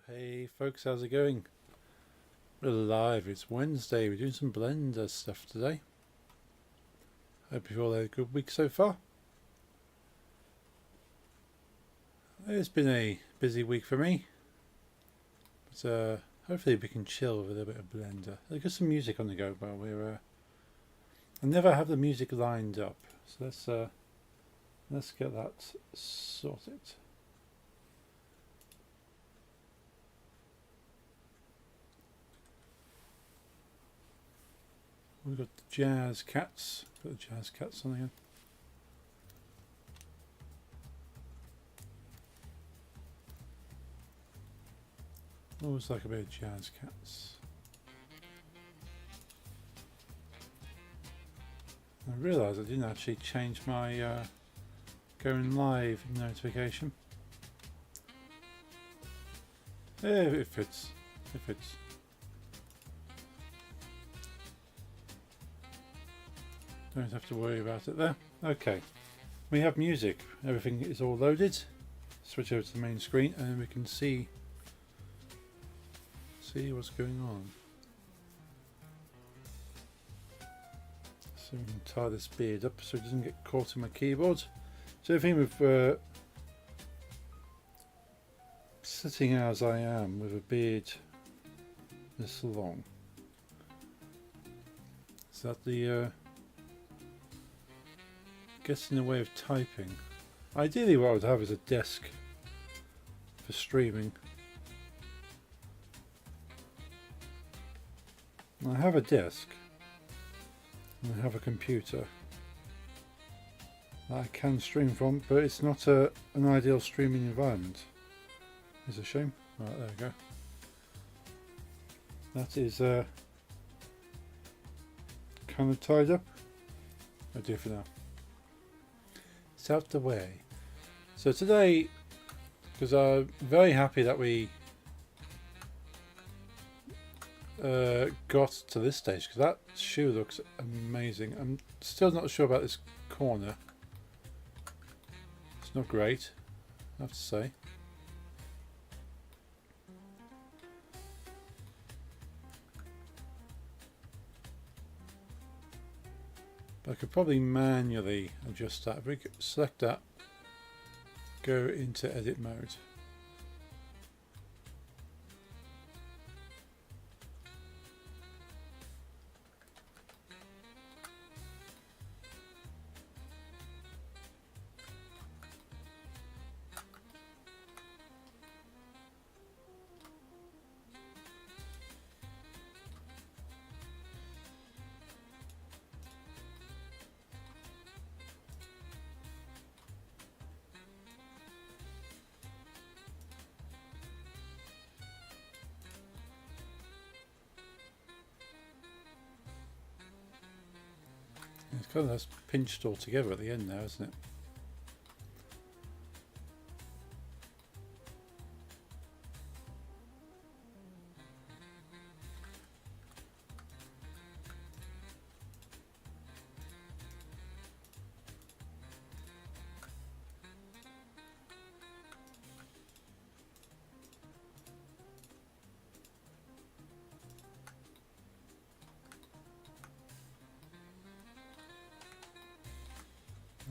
Hey folks, how's it going? We're live, it's Wednesday, we're doing some Blender stuff today. Hope you've all had a good week so far. It's been a busy week for me, but hopefully we can chill with a bit of Blender. There's got some music on the go while we're... I never have the music lined up, so let's get that sorted. We've got the Jazz Cats. Put the Jazz Cats on again. Always like a bit of Jazz Cats. I realised I didn't actually change my going live notification. Yeah, it fits. It fits. Don't have to worry about it there. Okay, we have music. Everything is all loaded. Switch over to the main screen and we can see what's going on. So we can tie this beard up so it doesn't get caught in my keyboard. So the thing with sitting as I am with a beard this long is that the gets in the way of typing. Ideally what I would have is a desk for streaming. I have a desk and I have a computer that I can stream from, but it's not an ideal streaming environment. It's a shame. Right, there we go. That is kind of tied up. I'll do it for now. It's out the way. So today, because I'm very happy that we got to this stage, because that shoe looks amazing. I'm still not sure about this corner. It's not great, I have to say. But I could probably manually adjust that. If we select that, go into edit mode. It's kind of that's pinched all together at the end now, isn't it?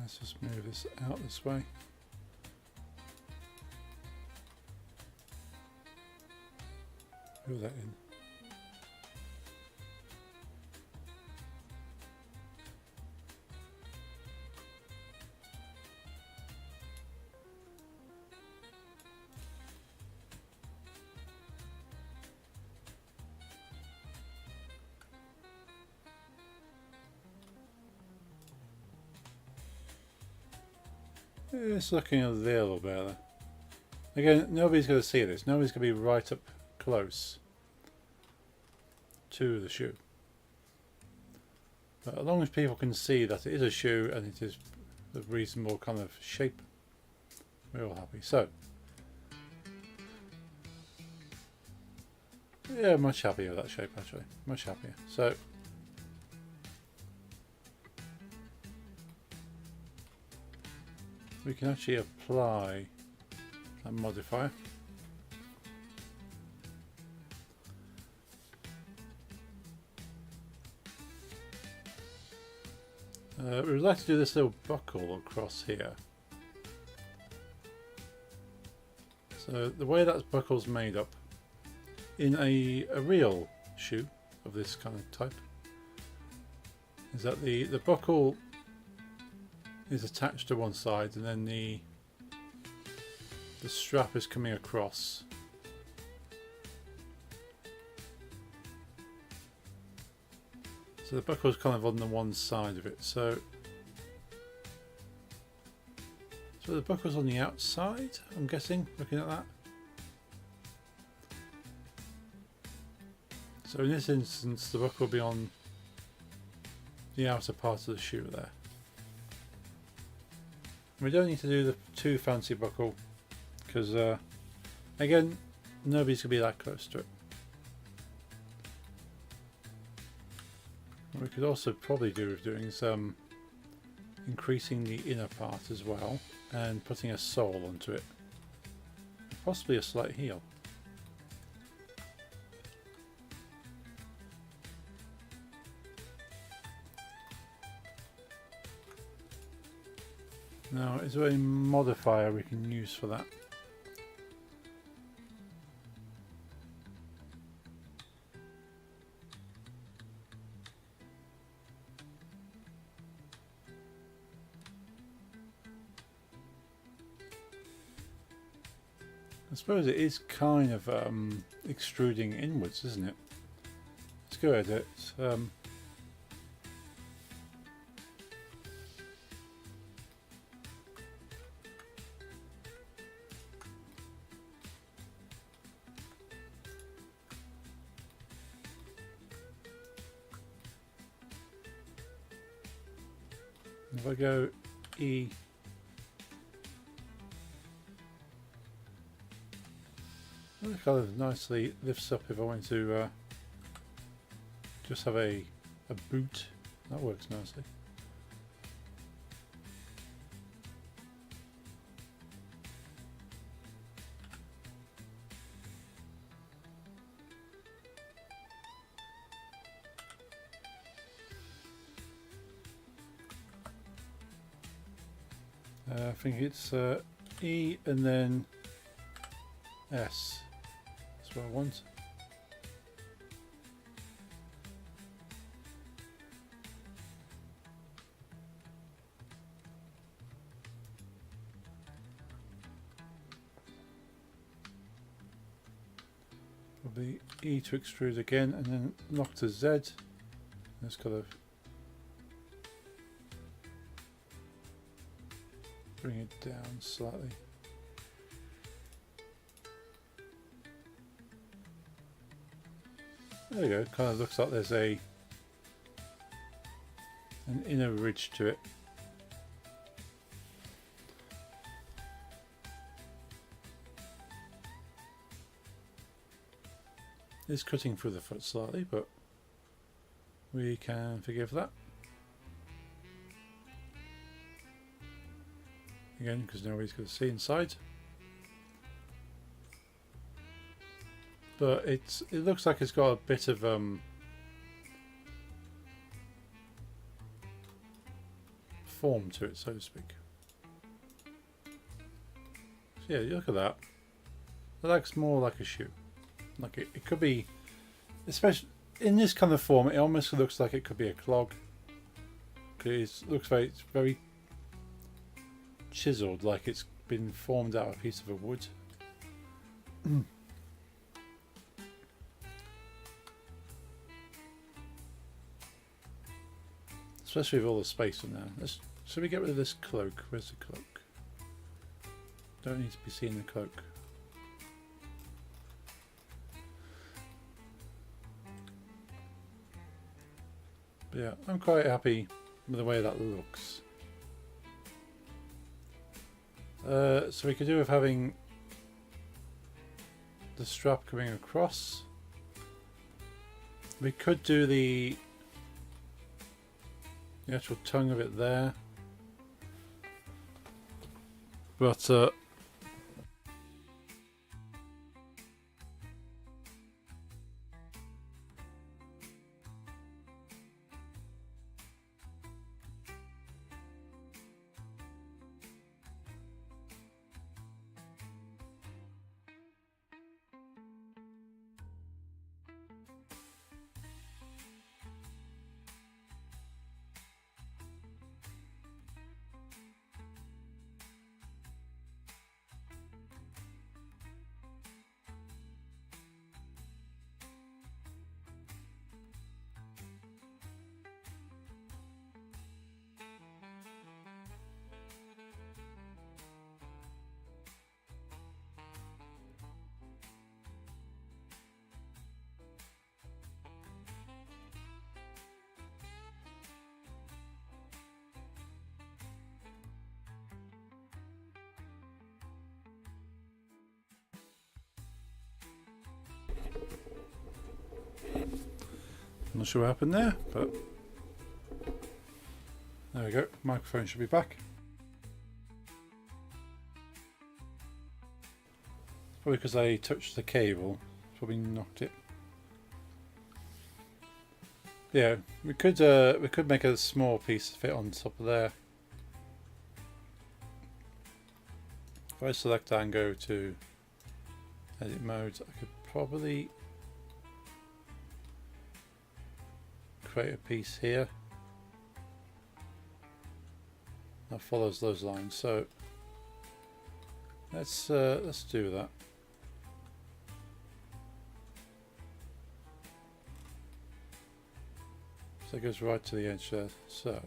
Let's just move this out this way. Fill that in. It's looking a little better. Again, nobody's going to see this. Nobody's going to be right up close to the shoe. But as long as people can see that it is a shoe and it is a reasonable kind of shape, we're all happy. So, yeah, much happier with that shape actually. Much happier. So, we can actually apply that modifier. We would like to do this little buckle across here. So the way that buckle's made up in a real shoe of this kind of type is that the buckle is attached to one side and then the strap is coming across. So the buckle is kind of on the one side of it. So the buckle's on the outside, I'm guessing, looking at that. So in this instance, the buckle will be on the outer part of the shoe there. We don't need to do the too fancy buckle because, again, nobody's going to be that close to it. What we could also probably do with doing some increasing the inner part as well and putting a sole onto it, possibly a slight heel. Now, is there a modifier we can use for that? I suppose it is kind of extruding inwards, isn't it? Let's go at it. If I go E, it kind of nicely lifts up if I want to just have a boot. That works nicely. I think it's E and then S. That's what I want. Probably E to extrude again and then lock to Z. Let's kind of bring it down slightly. There we go, kind of looks like there's an inner ridge to it. It's cutting through the foot slightly, but we can forgive that. Again, because nobody's going to see inside. But it looks like it's got a bit of form to it, so to speak. So yeah, look at that. It looks more like a shoe. Like it could be, especially in this kind of form, it almost looks like it could be a clog. It looks very, it's very chiseled, like it's been formed out of a piece of a wood. Especially with all the space in there. Should we get rid of this cloak? Where's the cloak? Don't need to be seeing the cloak. But yeah, I'm quite happy with the way that looks. So we could do with having the strap coming across. We could do the actual tongue of it there, but Not sure what happened there, but there we go. Microphone should be back. Probably because I touched the cable, probably knocked it. Yeah, we could make a small piece to fit on top of there. If I select that and go to edit modes, I could probably create a piece here that follows those lines. So let's do that. So it goes right to the edge there. So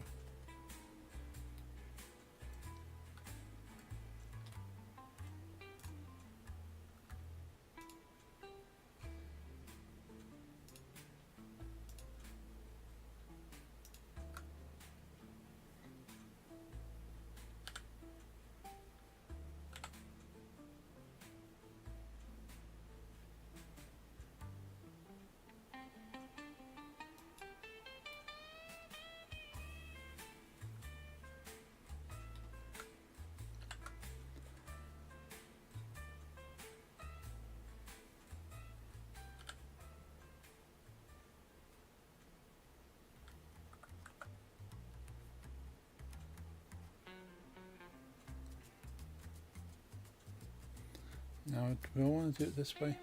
now do I want to do it this way?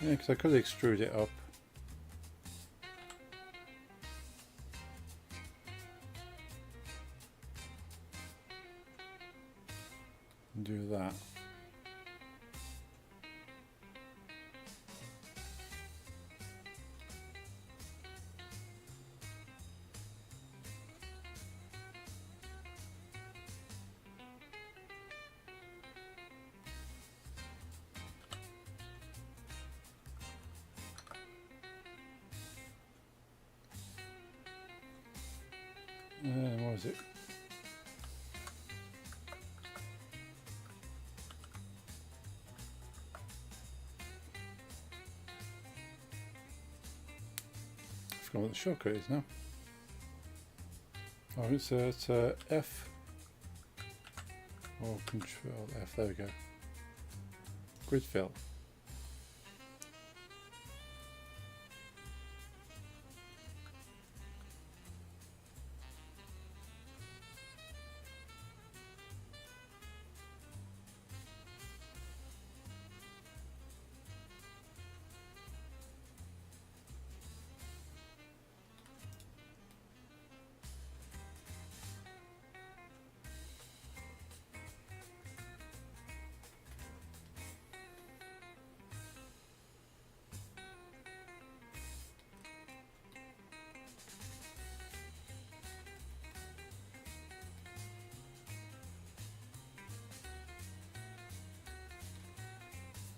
Yeah, because I could extrude it up. And do that. What was it? I forgot what the shortcut is now. Oh, it's F or Control F. There we go. Grid fill.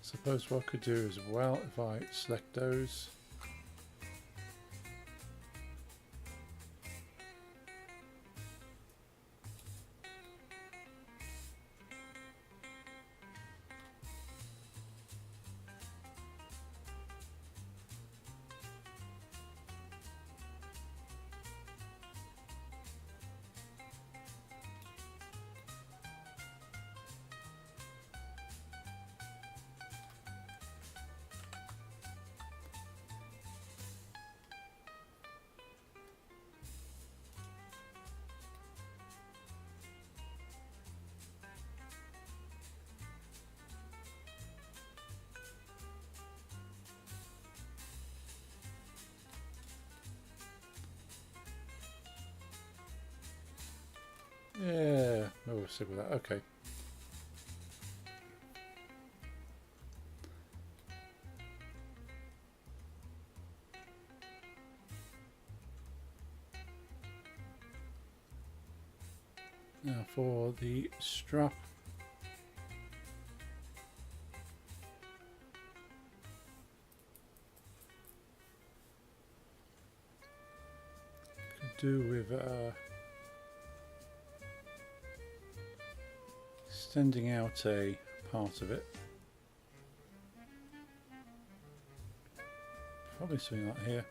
Suppose what I could do as well if I select those. Yeah, we'll stick with that. Okay. Now for the strap. Could do with extending out a part of it. Probably something like here.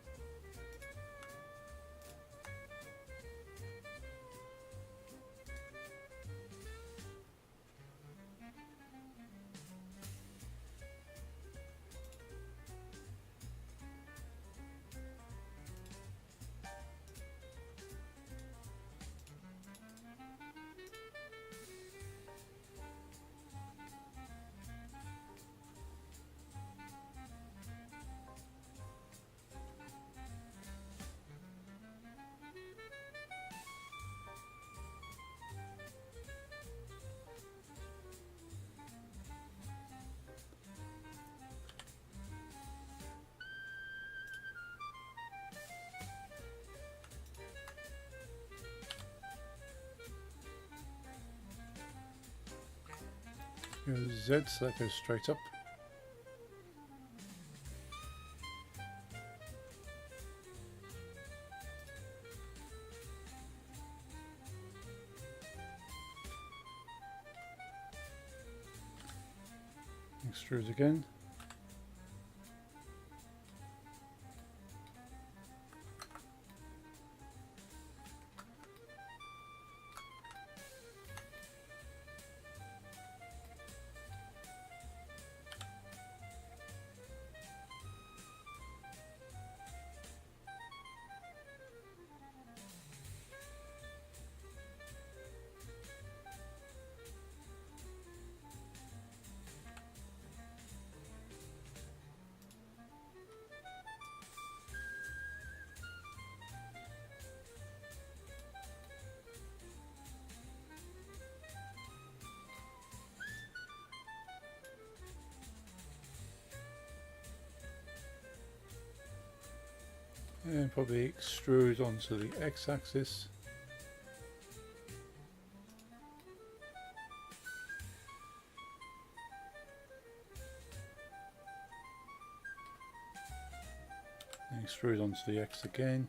Goes Z, so that goes straight up. Extrude again. And probably extrude onto the x-axis. And extrude onto the x again.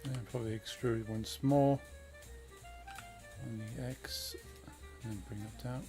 And probably extrude once more on the X and bring it down.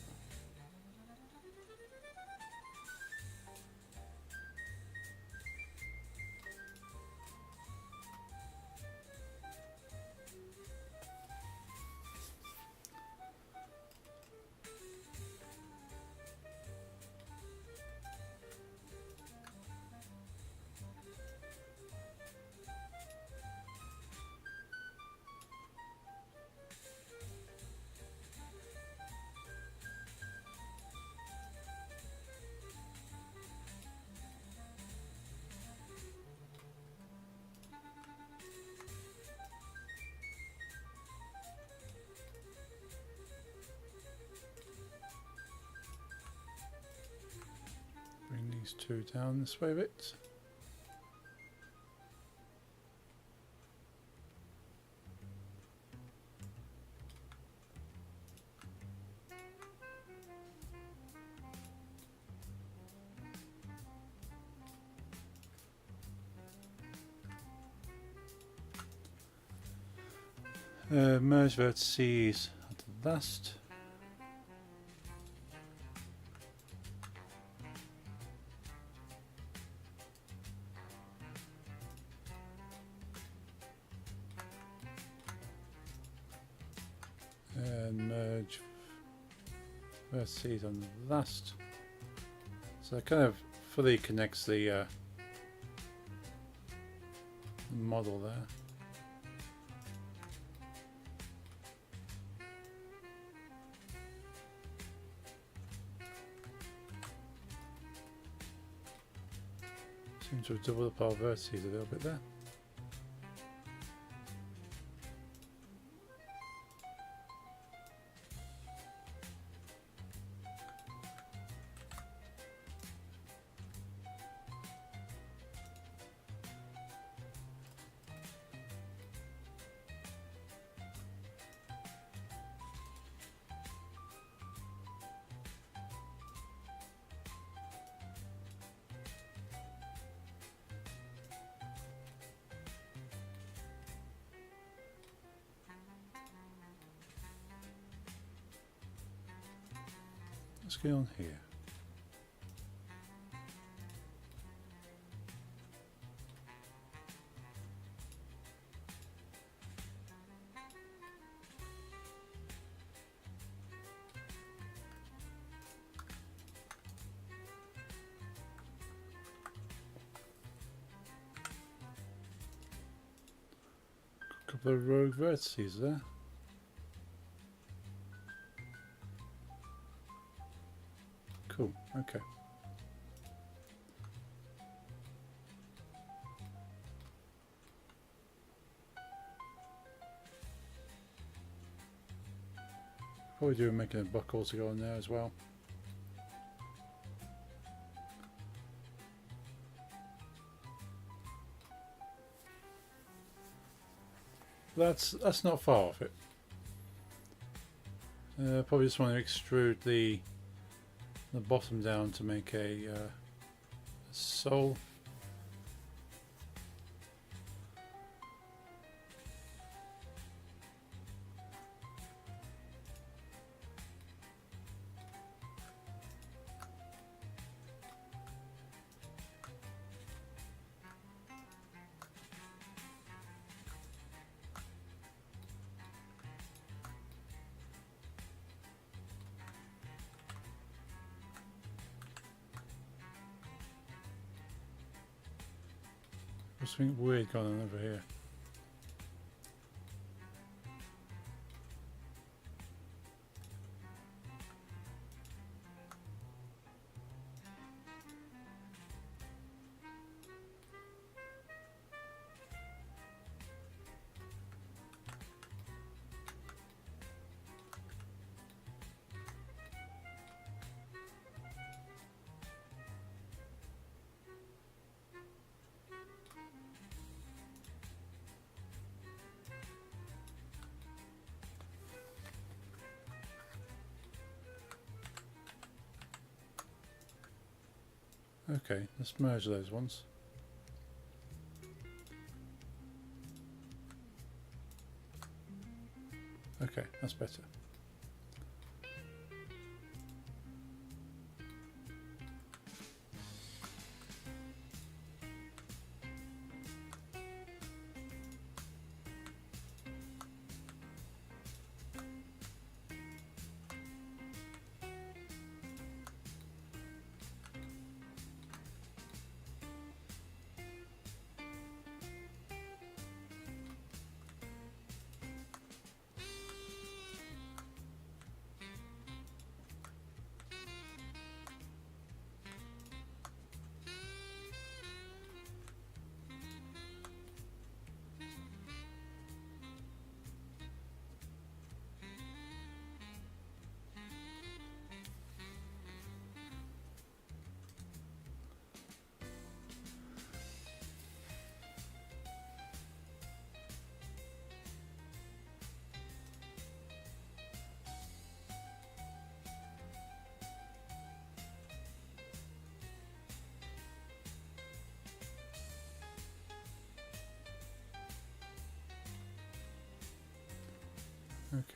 Bring these two down this way a bit. Merge vertices at the last. And merge vertices on the last. So it kind of fully connects the model there. Seems to have doubled up our vertices a little bit there. What's going on here? Couple of rogue vertices there. Cool, okay. Probably do making a buckle to go on there as well. That's not far off it. Probably just want to extrude the bottom down to make a sole. There's something weird going on over here. Okay, let's merge those ones. Okay, that's better.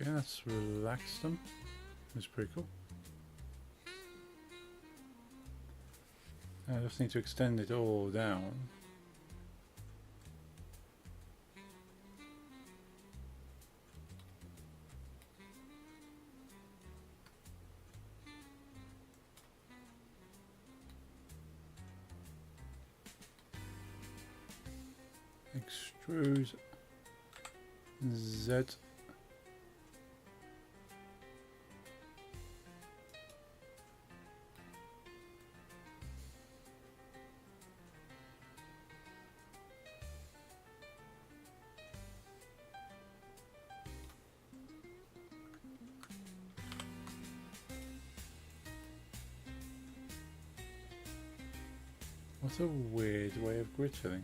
Okay, let's relax them. That's pretty cool. I just need to extend it all down. Extrude Z. What a weird way of grid filling.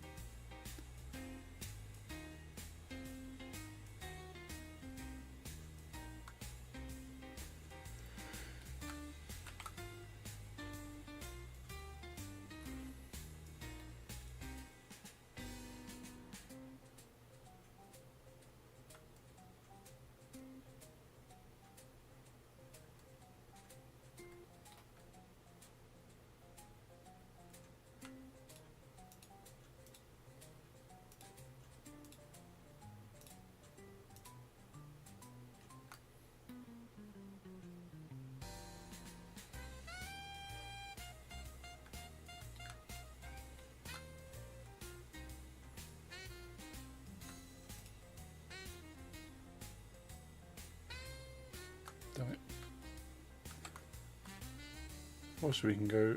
Also, we can go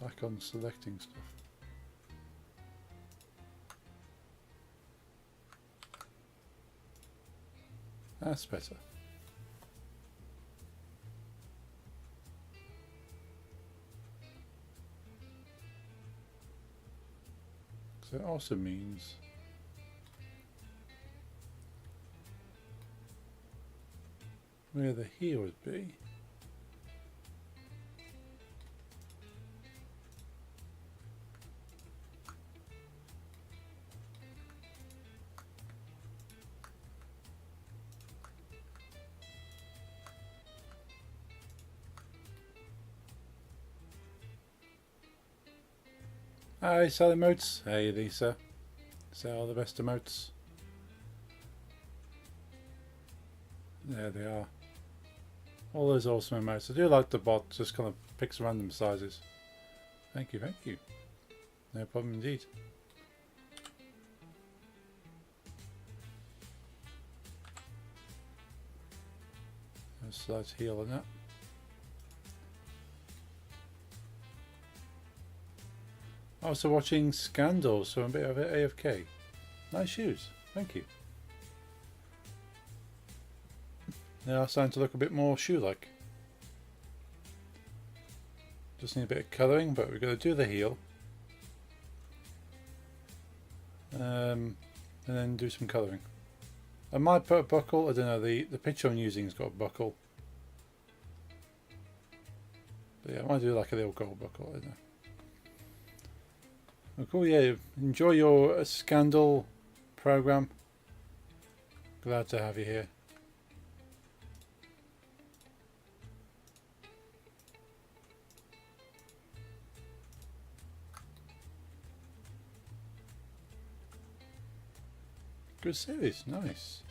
back on selecting stuff. That's better. So it also means where the heel would be. Hi, sell emotes. Hey, Lisa. Sell the best emotes. There they are. All those awesome emotes. I do like the bot, just kind of picks random sizes. Thank you, thank you. No problem indeed. A slight heel on that. Also watching Scandal, so I'm a bit of AFK. Nice shoes, thank you. They are starting to look a bit more shoe-like. Just need a bit of colouring, but we're going to do the heel. And then do some colouring. I might put a buckle, I don't know, the picture I'm using has got a buckle. But yeah, I might do like a little gold buckle, I don't know. Oh, cool, yeah, enjoy your Scandal program. Glad to have you here. Good series, nice.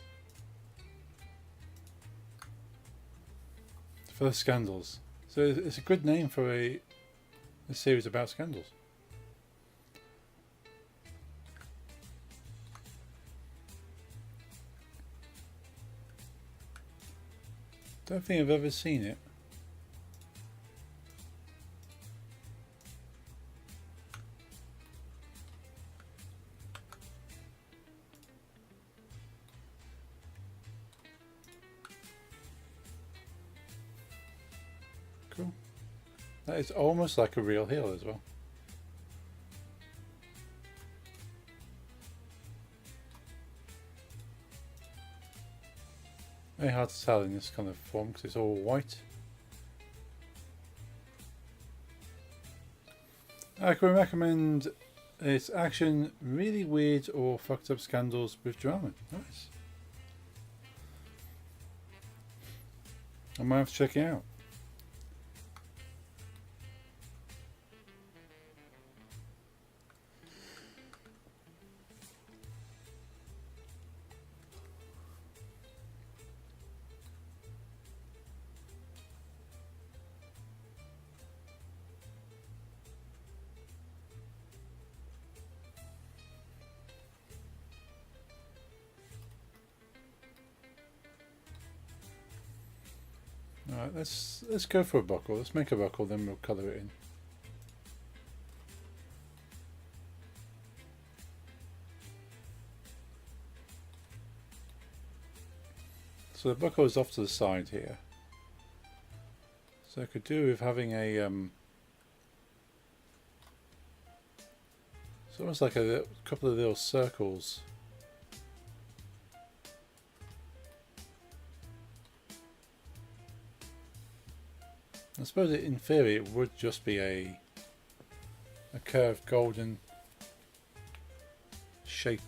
For the Scandals. So it's a good name for a series about scandals. Don't think I've ever seen it. Cool. That is almost like a real heel as well. Very hard to tell in this kind of form because it's all white. I can recommend its action, really weird or fucked up scandals with drama. Nice. I might have to check it out. Alright, let's go for a buckle. Let's make a buckle, then we'll colour it in. So the buckle is off to the side here. So I could do with having a it's almost like a couple of little circles. I suppose in theory it would just be a curved golden shape.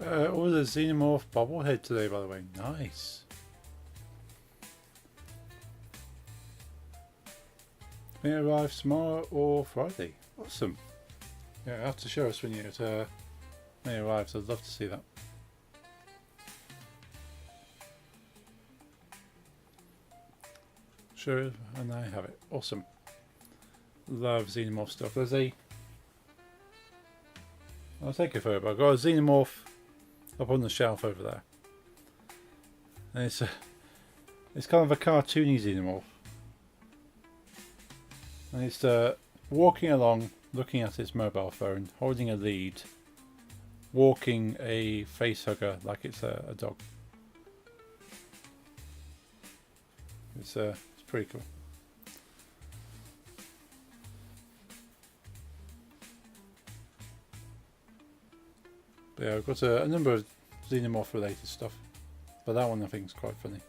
Oh, the Xenomorph bobblehead today, by the way. Nice. May it arrive tomorrow or Friday. Awesome. Yeah, you'll have to show us when it may arrive, so I'd love to see that. Sure, and I have it. Awesome. Love Xenomorph stuff. There's a... I'll take it further. I've got a Xenomorph up on the shelf over there. And it's kind of a cartoony Xenomorph. And it's walking along, looking at its mobile phone, holding a lead, walking a face hugger like it's a dog. It's pretty cool. But yeah, I've got a number of Xenomorph related stuff, but that one I think is quite funny.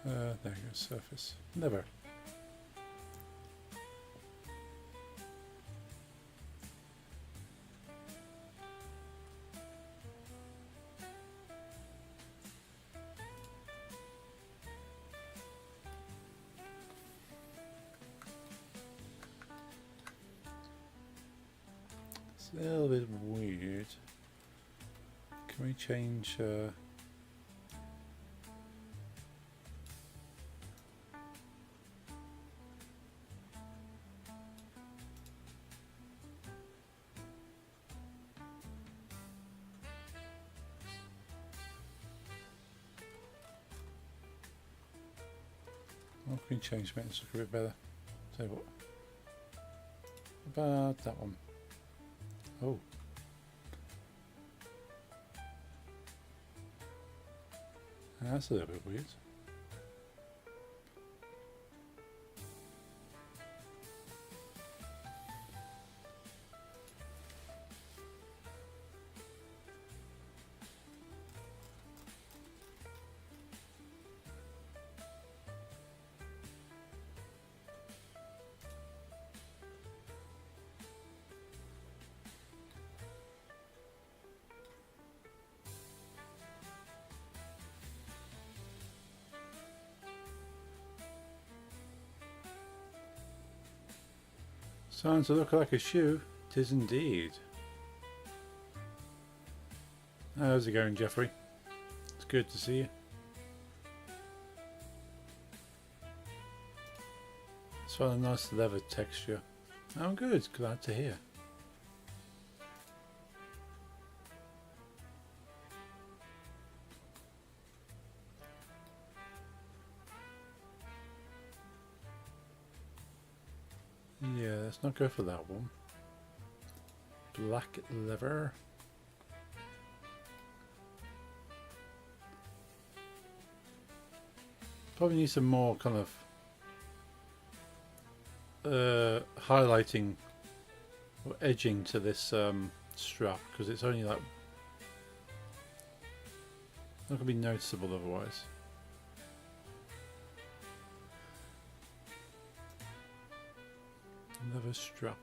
There you go, surface. Never. It's a little bit weird. Can we change... Can we change make this look a bit better? Tell you what. About that one. Oh. That's a little bit weird. Starting to look like a shoe. It is indeed. How's it going, Jeffrey? It's good to see you. It's got a nice leather texture. Oh, good. Glad to hear. Yeah, let's not go for that one. Black leather. Probably need some more kind of highlighting or edging to this strap, because it's only like not gonna be noticeable otherwise. Leather strap.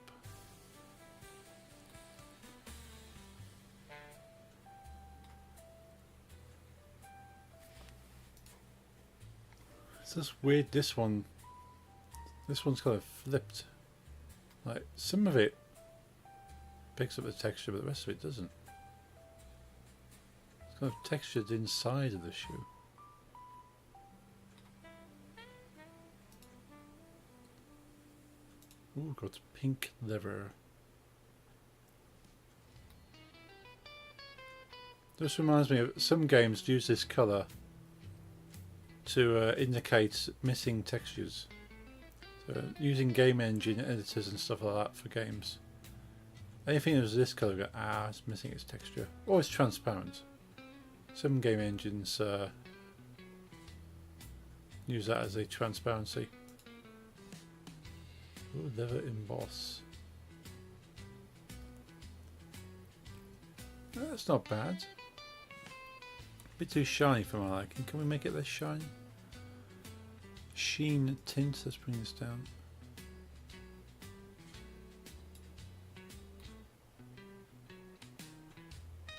It's just weird. This one's kind of flipped. Like some of it picks up the texture, but the rest of it doesn't. It's kind of textured inside of the shoe. Ooh, got pink leather. This reminds me of some games use this colour to indicate missing textures. So using game engine editors and stuff like that for games. Anything that was this colour, go, it's missing its texture. Or it's transparent. Some game engines use that as a transparency. Ooh, leather emboss. That's not bad. A bit too shiny for my liking. Can we make it less shiny? Sheen tint, let's bring this down.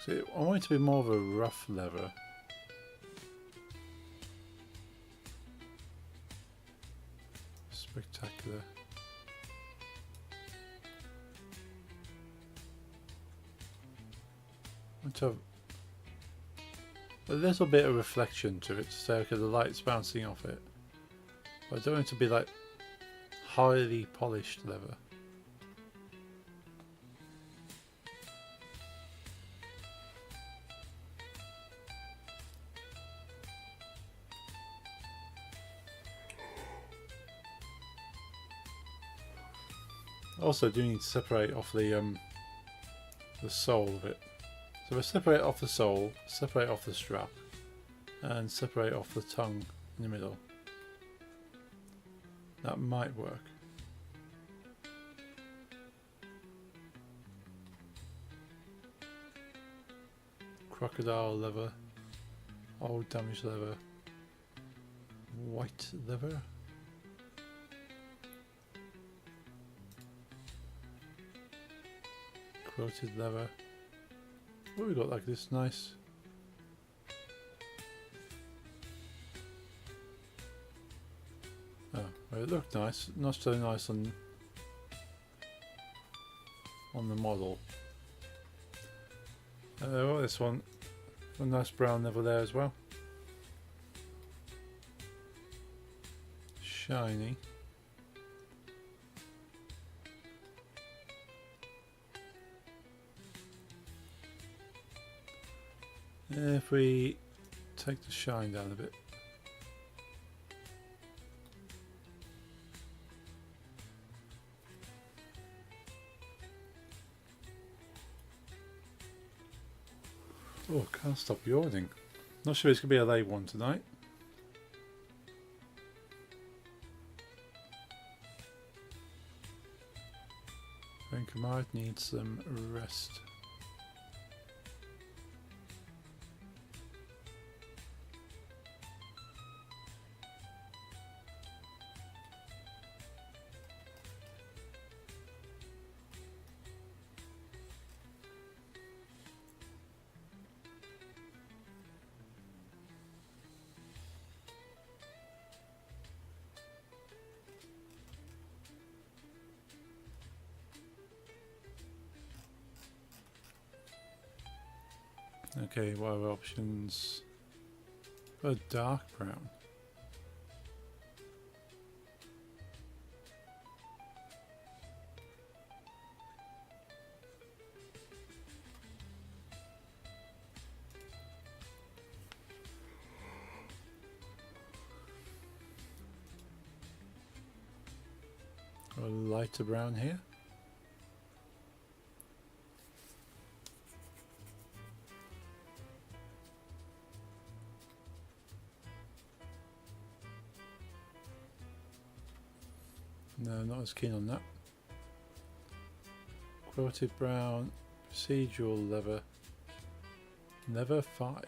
So I want it to be more of a rough leather. Spectacular. I want to have a little bit of reflection to it to say, okay, the light's bouncing off it. But I don't want it to be like highly polished leather. Also, do need to separate off the sole of it. So if I separate off the sole, separate off the strap, and separate off the tongue in the middle, that might work. Crocodile leather, old damaged leather, white leather. Quilted leather. What have we got like this nice? Oh, well, it looked nice. Not so nice on the model. Oh, this one, a nice brown leather there as well. Shiny. If we take the shine down a bit. Oh, can't stop yawning. Not sure it's going to be a late one tonight. I think I might need some rest. Okay, what are options? A dark brown. A lighter brown here. No, not as keen on that. Quilted brown, procedural leather 5.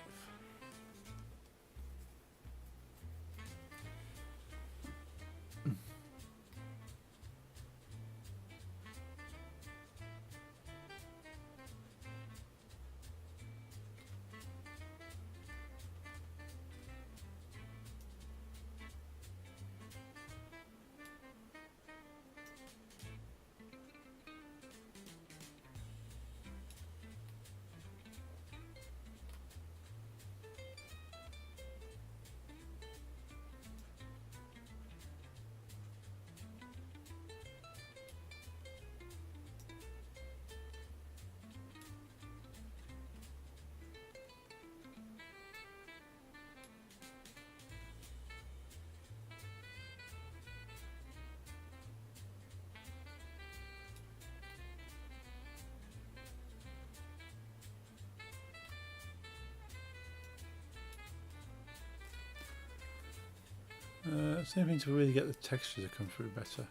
Something to really get the texture to come through better.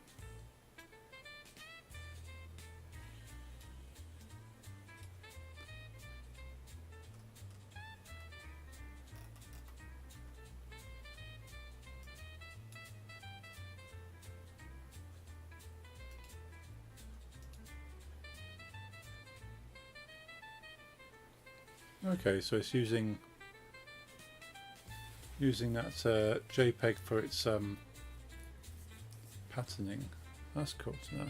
Okay, so it's using that JPEG for its patterning. That's cool to know.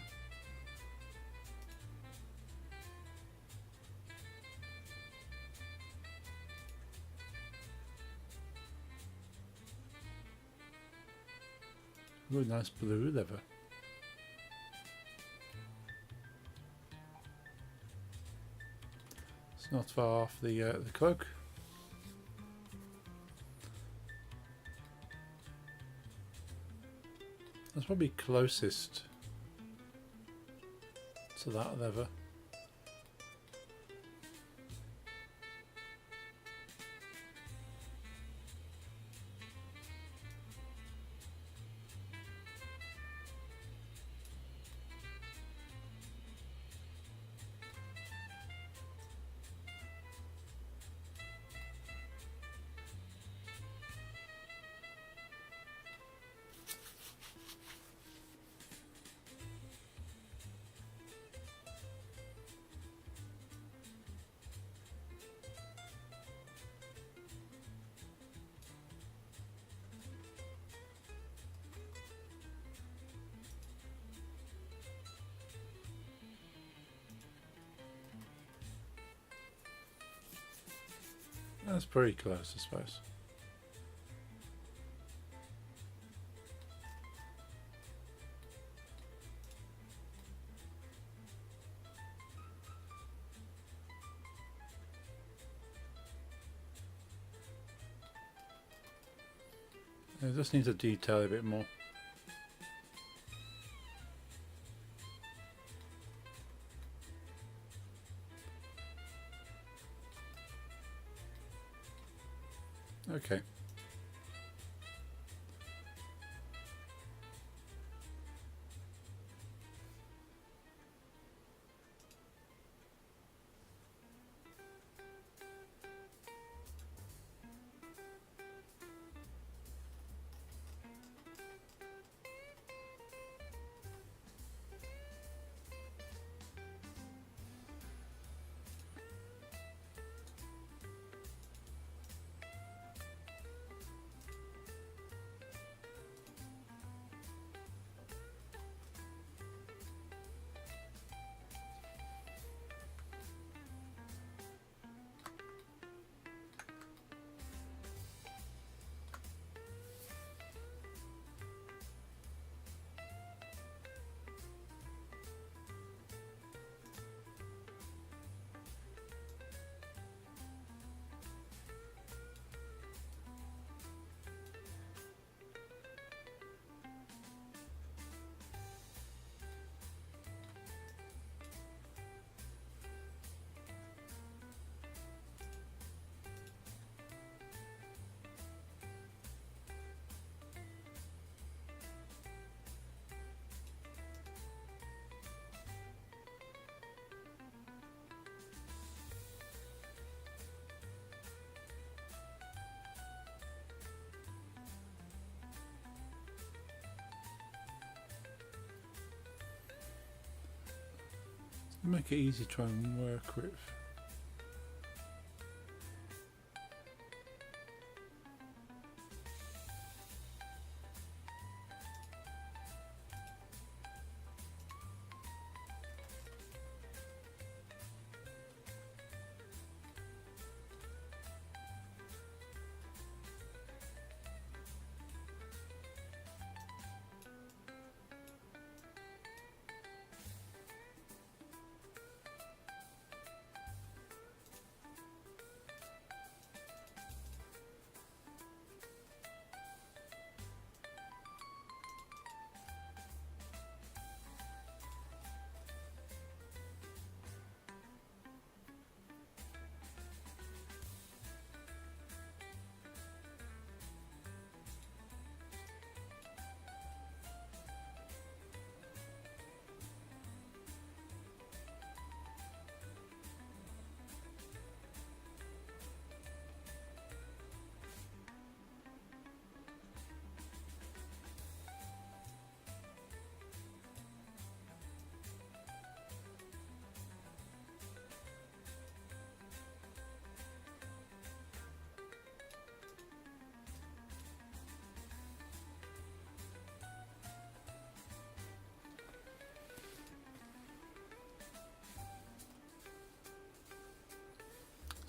Ooh, nice blue leather. It's not far off the cloak. That's probably closest to that leather. That's pretty close, I suppose. It just needs to detail a bit more. Okay. Make it easy to try and work with.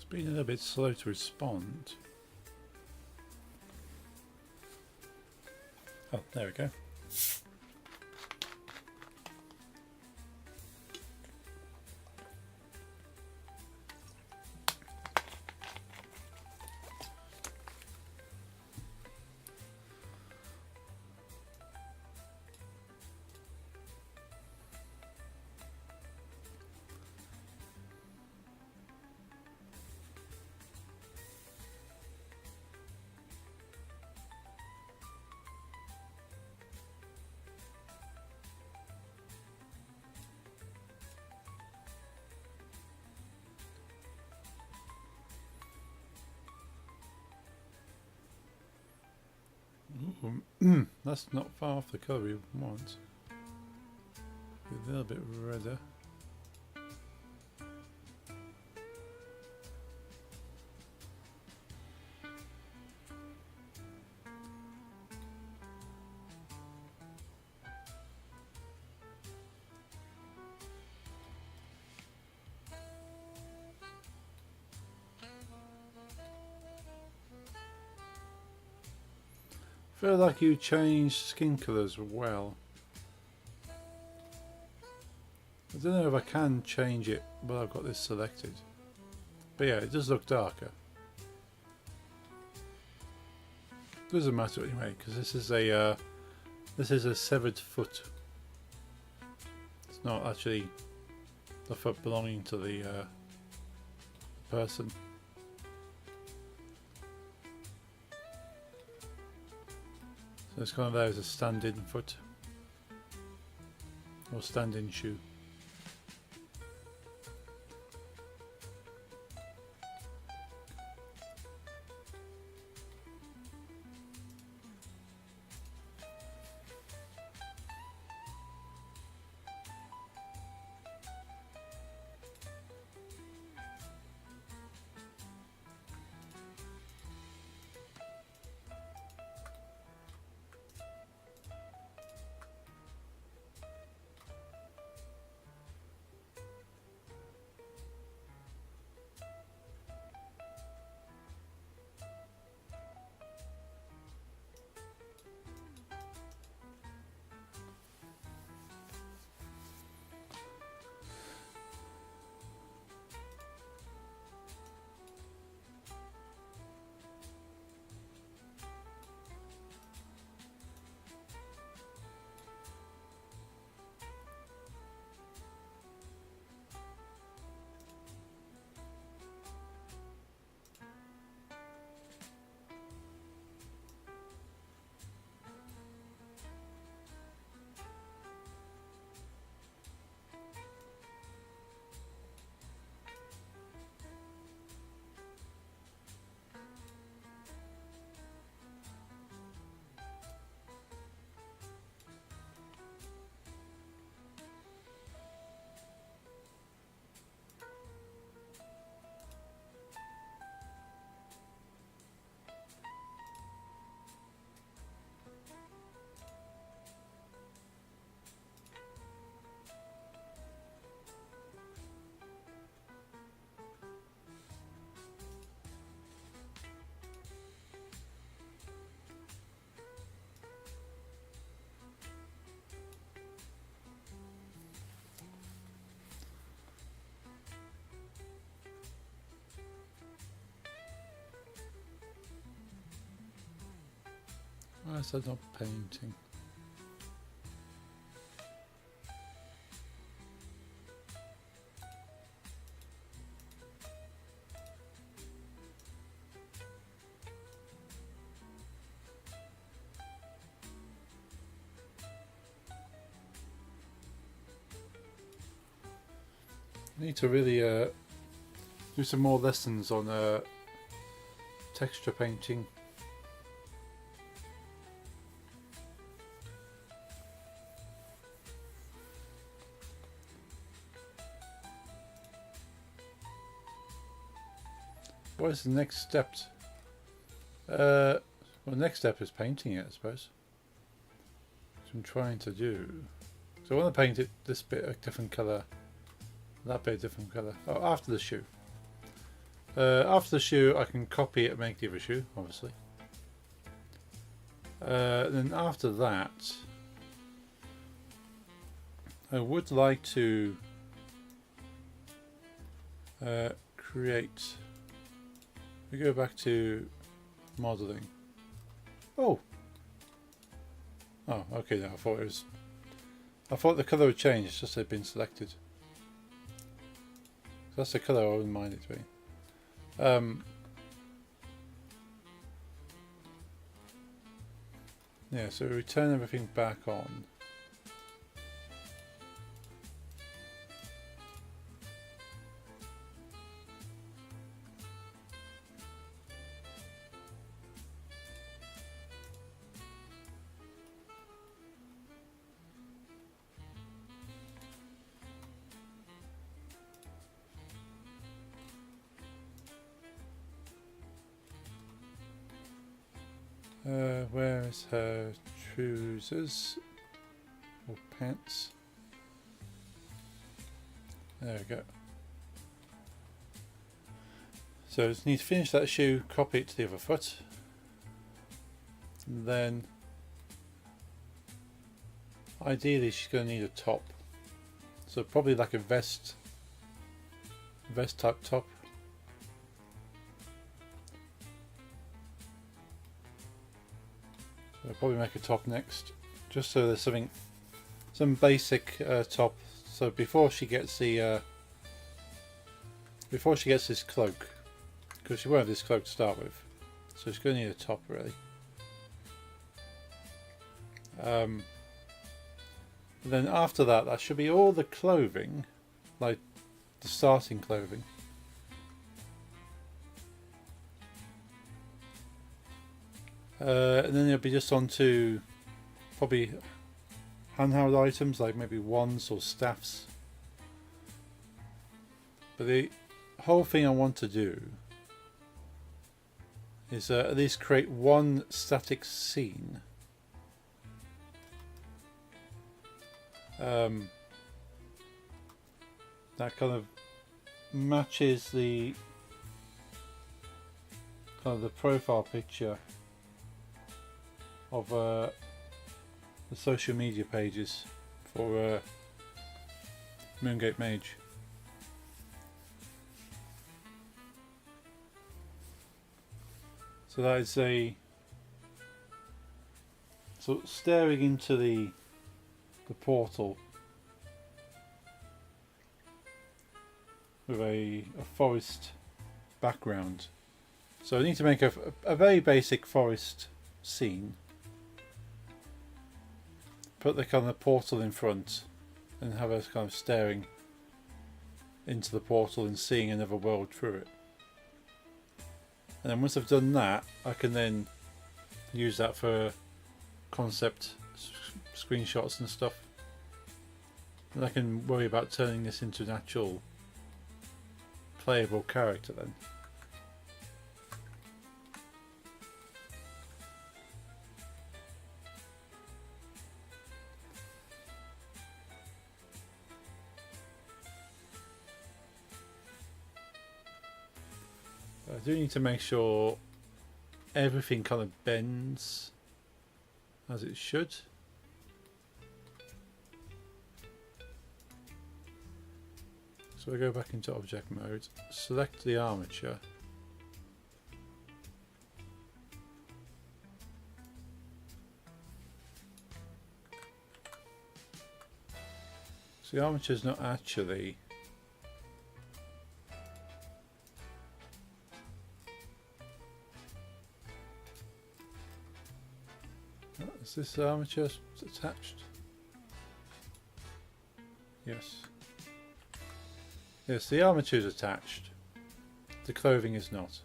Being a little bit slow to respond. Oh, there we go. Ooh, that's not far off the colour we want. A little bit redder. I feel like you changed skin colour as well. I don't know if I can change it while I've got this selected. But yeah, it does look darker. Doesn't matter anyway, because this is a severed foot. It's not actually the foot belonging to the person. So it's kind of there as a stand-in foot or stand-in shoe. Why is that not painting? I need to really do some more lessons on texture painting. What is the next step? Well, the next step is painting it, I suppose. Which I'm trying to do. So I want to paint it this bit a different colour, that bit a different colour. Oh, after the shoe. After the shoe, I can copy it and make the other shoe, obviously. Then after that, I would like to create. We go back to modeling. Oh, okay. Now I thought it was. I thought the colour had changed. It's just had been selected. So that's the colour I wouldn't mind it being. Yeah. So we return everything back on. Where is her trousers or pants? There we go. So just need to finish that shoe, copy it to the other foot, and then ideally she's going to need a top. So probably like a vest type top. I'll probably make a top next, just so there's some basic top. So before she gets this cloak, because she won't have this cloak to start with, so she's going to need a top really. Then after that, that should be all the clothing, like the starting clothing. And then it'll be just on to probably handheld items like maybe wands or staffs. But the whole thing I want to do is at least create one static scene. That kind of matches the kind of the profile picture of the social media pages for Moongate Mage. So that is so staring into the portal with a forest background. So I need to make a very basic forest scene. Put the kind of portal in front and have us kind of staring into the portal and seeing another world through it. And then once I've done that, I can then use that for concept screenshots and stuff. And I can worry about turning this into an actual playable character then. I do need to make sure everything kind of bends as it should. So I go back into object mode, select the armature, So the armature's not actually... Oh, is this armature attached? Yes. Yes, the armature's attached. The clothing is not.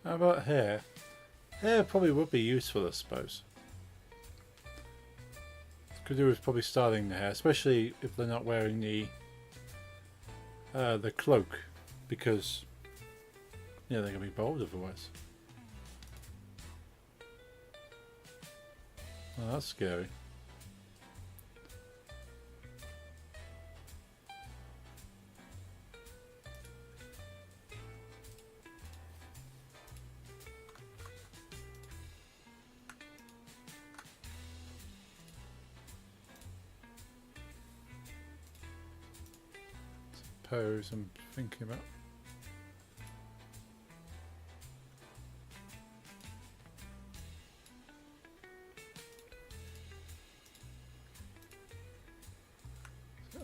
How about hair? Hair probably would be useful, I suppose. Could do with probably styling the hair, especially if they're not wearing the cloak, because yeah, they're gonna be bald otherwise. Oh, that's scary. Pose I'm thinking about.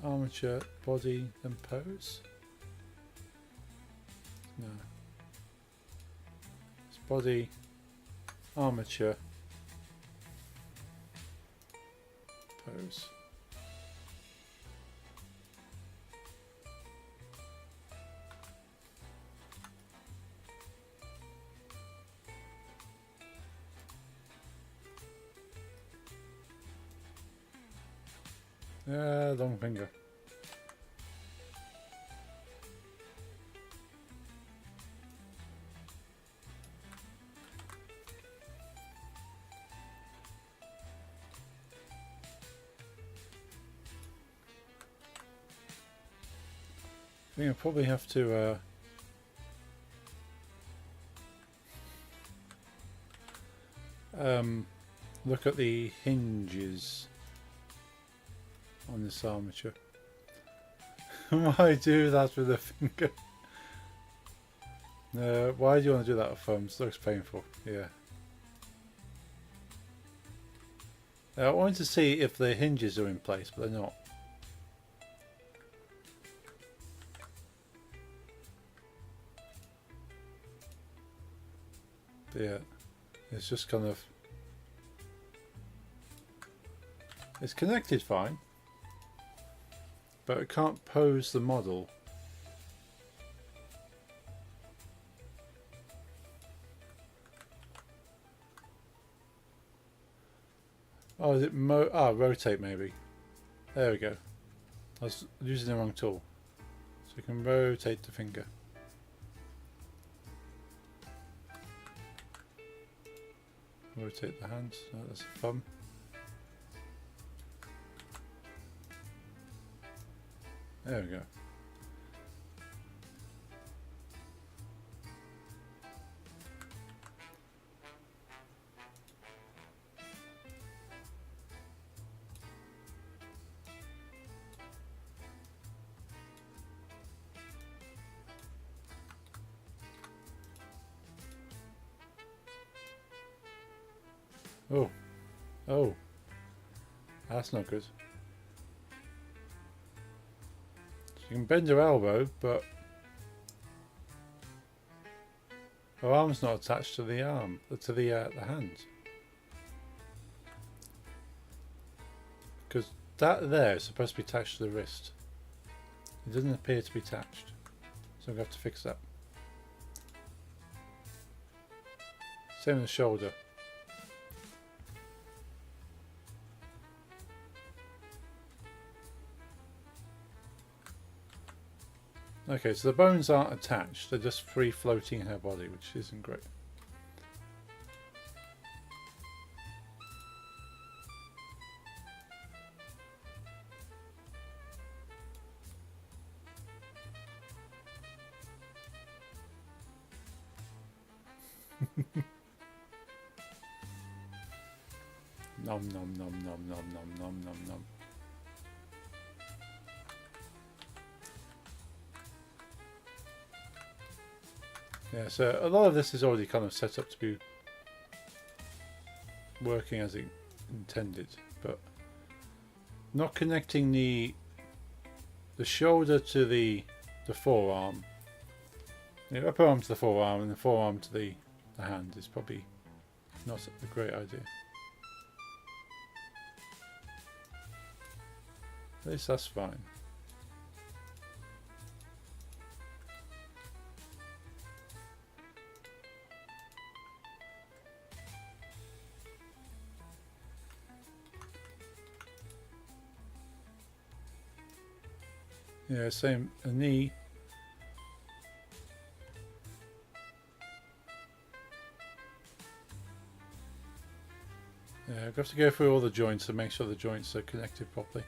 Armature, body, then pose. No. It's body, armature, pose. Long finger. I think I probably have to look at the hinges on this armature. Why do that with a finger? No, why do you want to do that with thumbs? It looks painful. Yeah. I wanted to see if the hinges are in place, but they're not. But yeah, it's just kind of... It's connected fine, but it can't pose the model. Oh, is it rotate maybe? There we go. I was using the wrong tool. So you can rotate the finger. Rotate the hands. Oh, that's a thumb. There we go. Oh, oh, that's not good. So you can bend your elbow, but her arm's not attached to the arm, to the hand. Because that there is supposed to be attached to the wrist. It doesn't appear to be attached, so I'm going to have to fix that. Same with the shoulder. Okay, so the bones aren't attached, they're just free floating in her body, which isn't great. Nom nom nom nom nom nom nom nom nom. Yeah, so a lot of this is already kind of set up to be working as intended, but not connecting the shoulder to the forearm, the upper arm to the forearm, and the forearm to the hand is probably not a great idea. At least that's fine. Yeah, same, a knee. Yeah, I have to go through all the joints and make sure the joints are connected properly.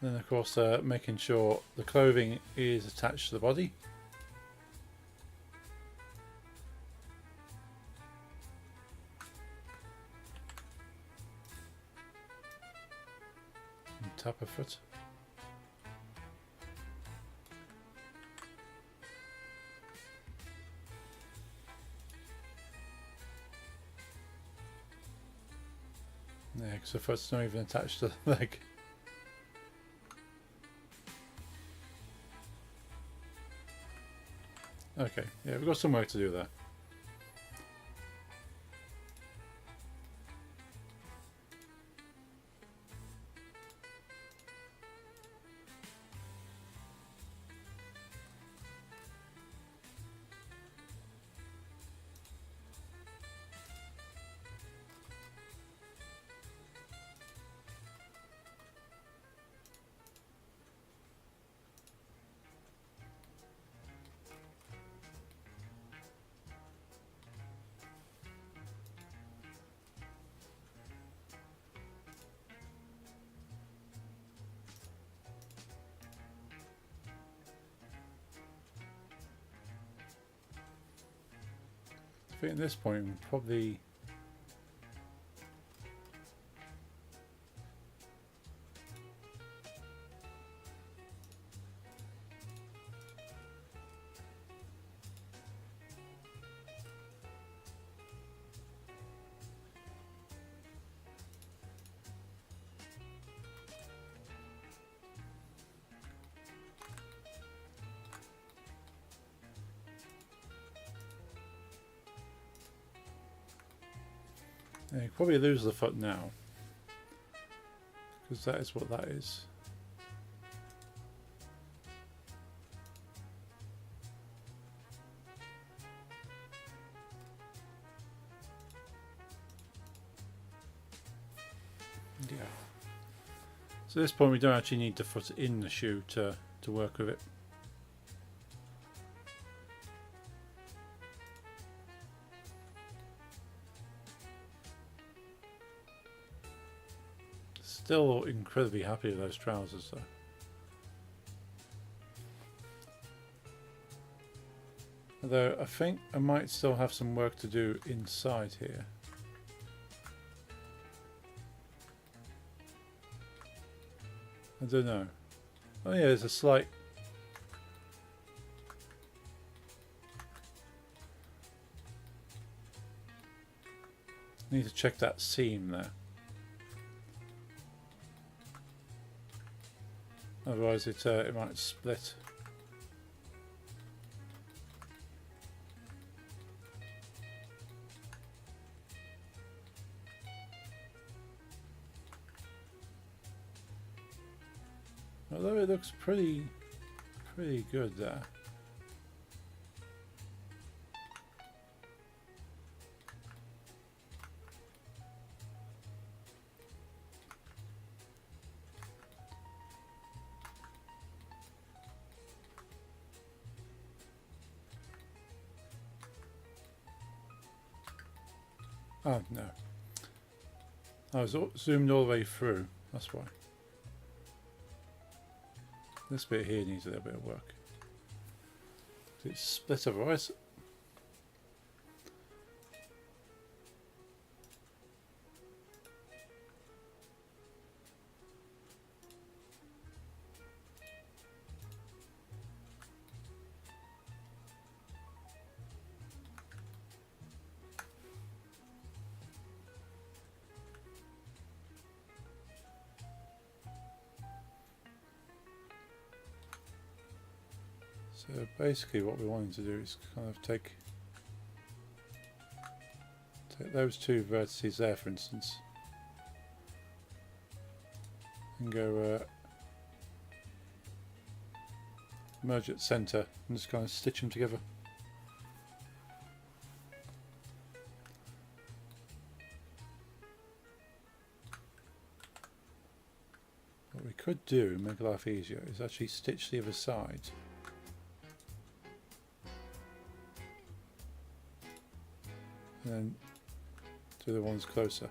Then of course making sure the clothing is attached to the body. And tap a foot. Yeah, because the foot's not even attached to the leg. Okay, yeah, we've got some work to do there. I think at this point we'll probably probably lose the foot now, because that is what that is. Yeah. So at this point we don't actually need the foot in the shoe to work with it. Still incredibly happy with those trousers though. Although I think I might still have some work to do inside here. I don't know. Oh yeah, there's a slight... Need to check that seam there. Otherwise it might split. Although it looks pretty good there. Oh no. I was zoomed all the way through, that's why. This bit here needs a little bit of work. It's split otherwise. So basically what we're wanting to do is kind of take those two vertices there, for instance, and go merge at center and just kind of stitch them together. What we could do, make life easier, is actually stitch the other side. And then do the ones closer.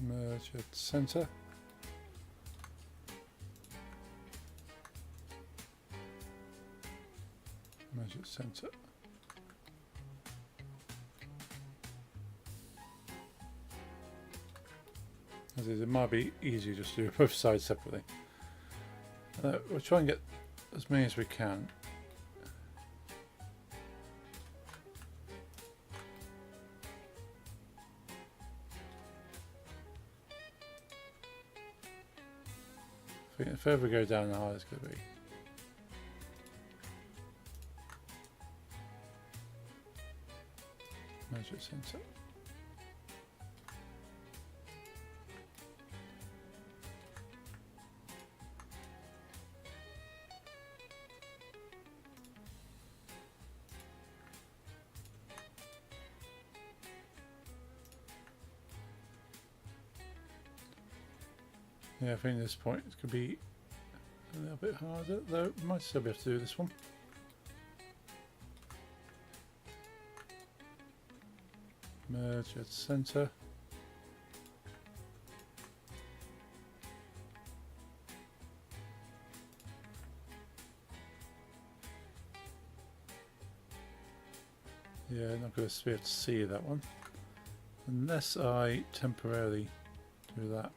Merge at center. Merge at center. As is, it might be easier just to do both sides separately. We'll try and get as many as we can. I think the further we go down, the harder it's going to be. Measure center. Yeah, I think at this point it could be a little bit harder, though we might still be able to do this one. Merge at center. Yeah, not going to be able to see that one unless I temporarily do that.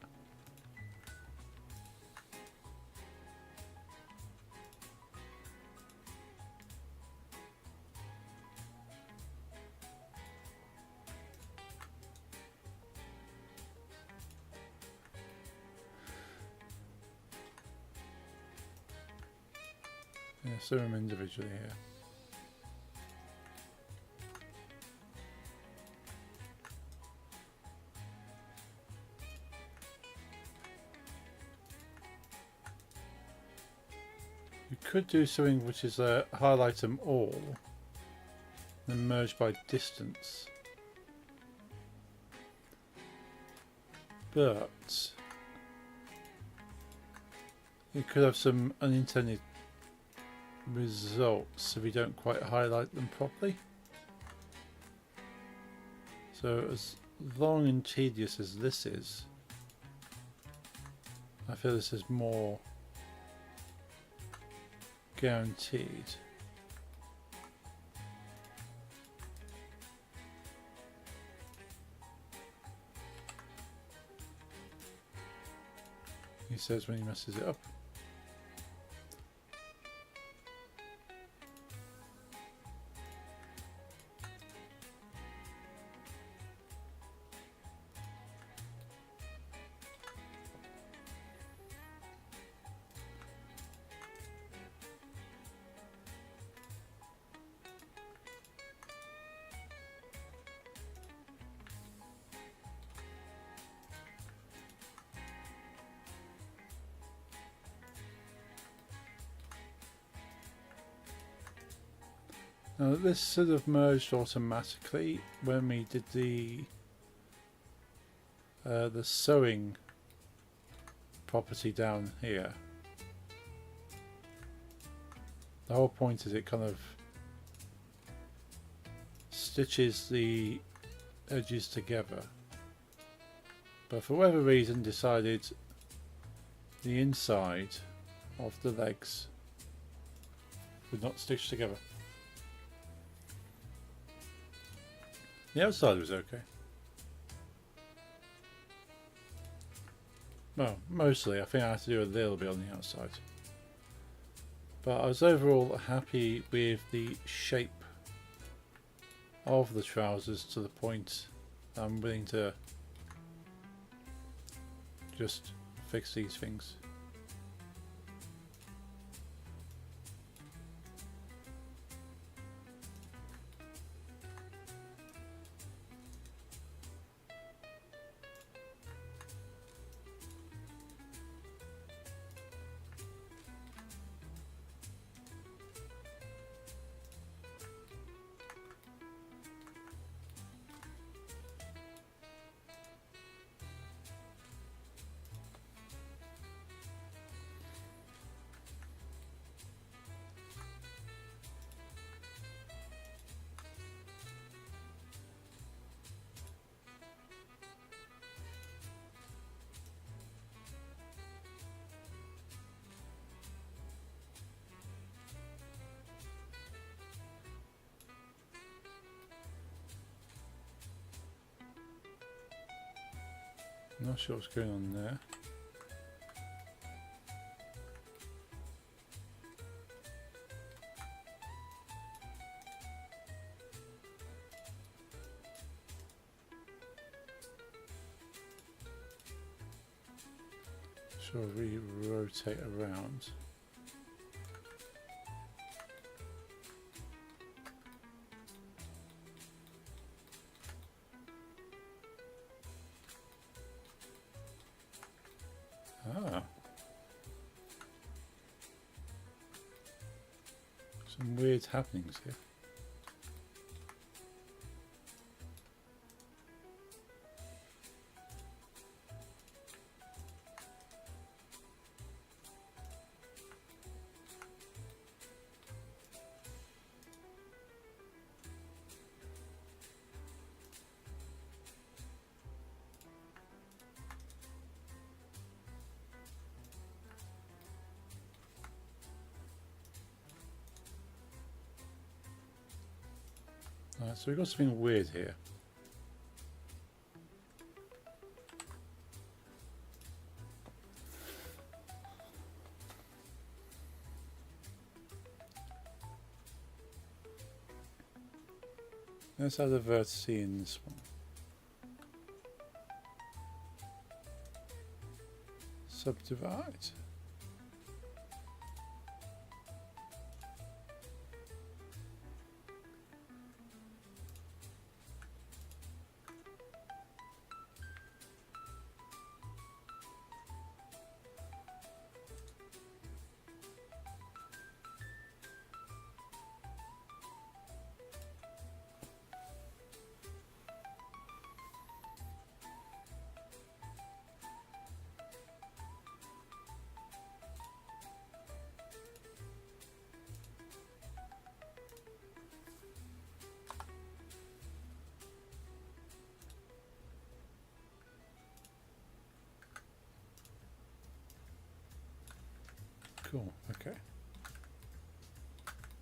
Yeah, sew them individually here. You could do something which is highlight them all and merge by distance, but you could have some unintended results if you don't quite highlight them properly. So as long and tedious as this is, I feel this is more guaranteed. He says when he messes it up. Now this sort of merged automatically when we did the sewing property down here. The whole point is it kind of stitches the edges together, but for whatever reason decided the inside of the legs would not stitch together. The outside was okay. Well, mostly. I think I had to do a little bit on the outside. But I was overall happy with the shape of the trousers to the point that I'm willing to just fix these things. Not sure what's going on there. Shall we rotate around? Ah. Some weird happenings here. Alright, so we've got something weird here. Let's add a vertex in this one. Subdivide. Cool, okay.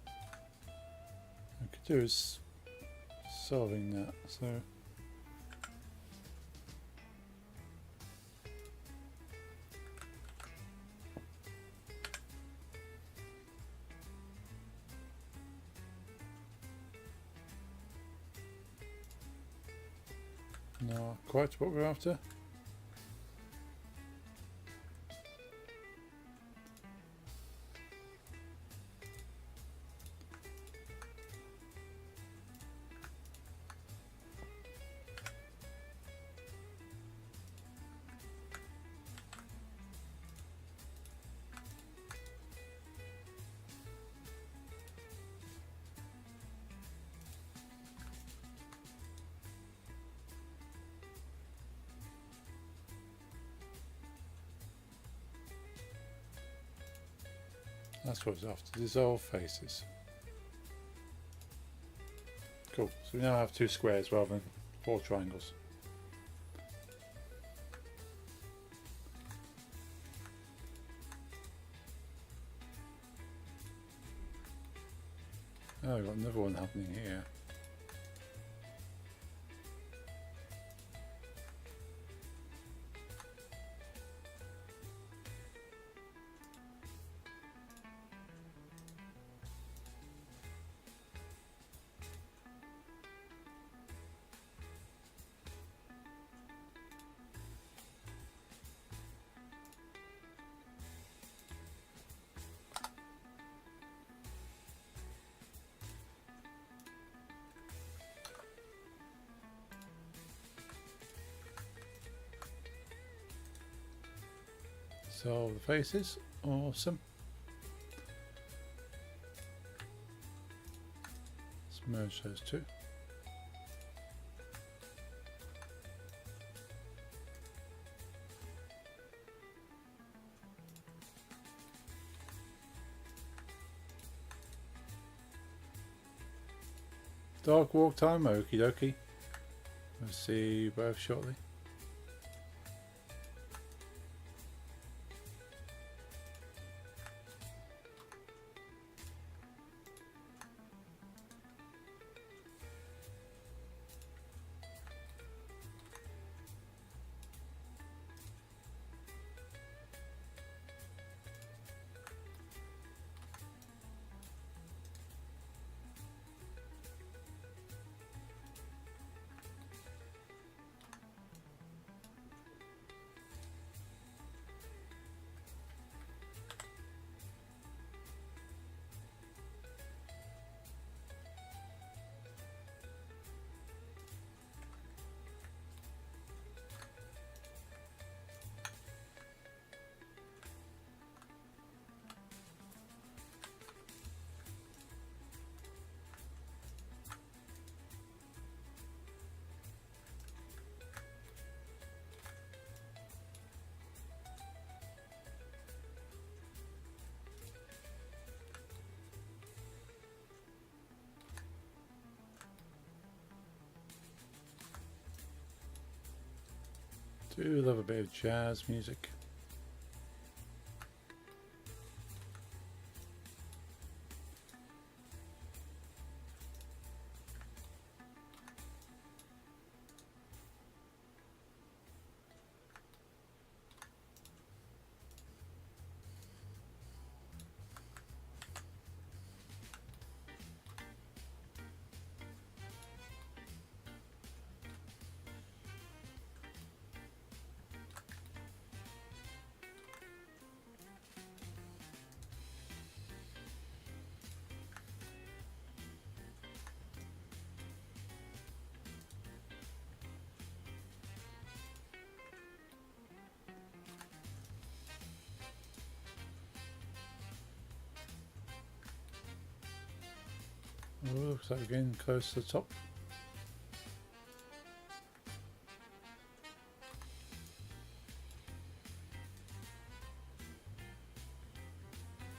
What I could do is solving that, so not quite what we're after. That's what it's after. Dissolve faces. Cool. So we now have 2 squares rather than 4 triangles. Oh, we've got another one happening here. So the faces, awesome. Let's merge those 2. Dark walk time, okie dokie. We'll see you both shortly. Do love a bit of jazz music. Oh, looks like we're getting close to the top.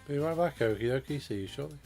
Be right back, okie dokie. See you shortly.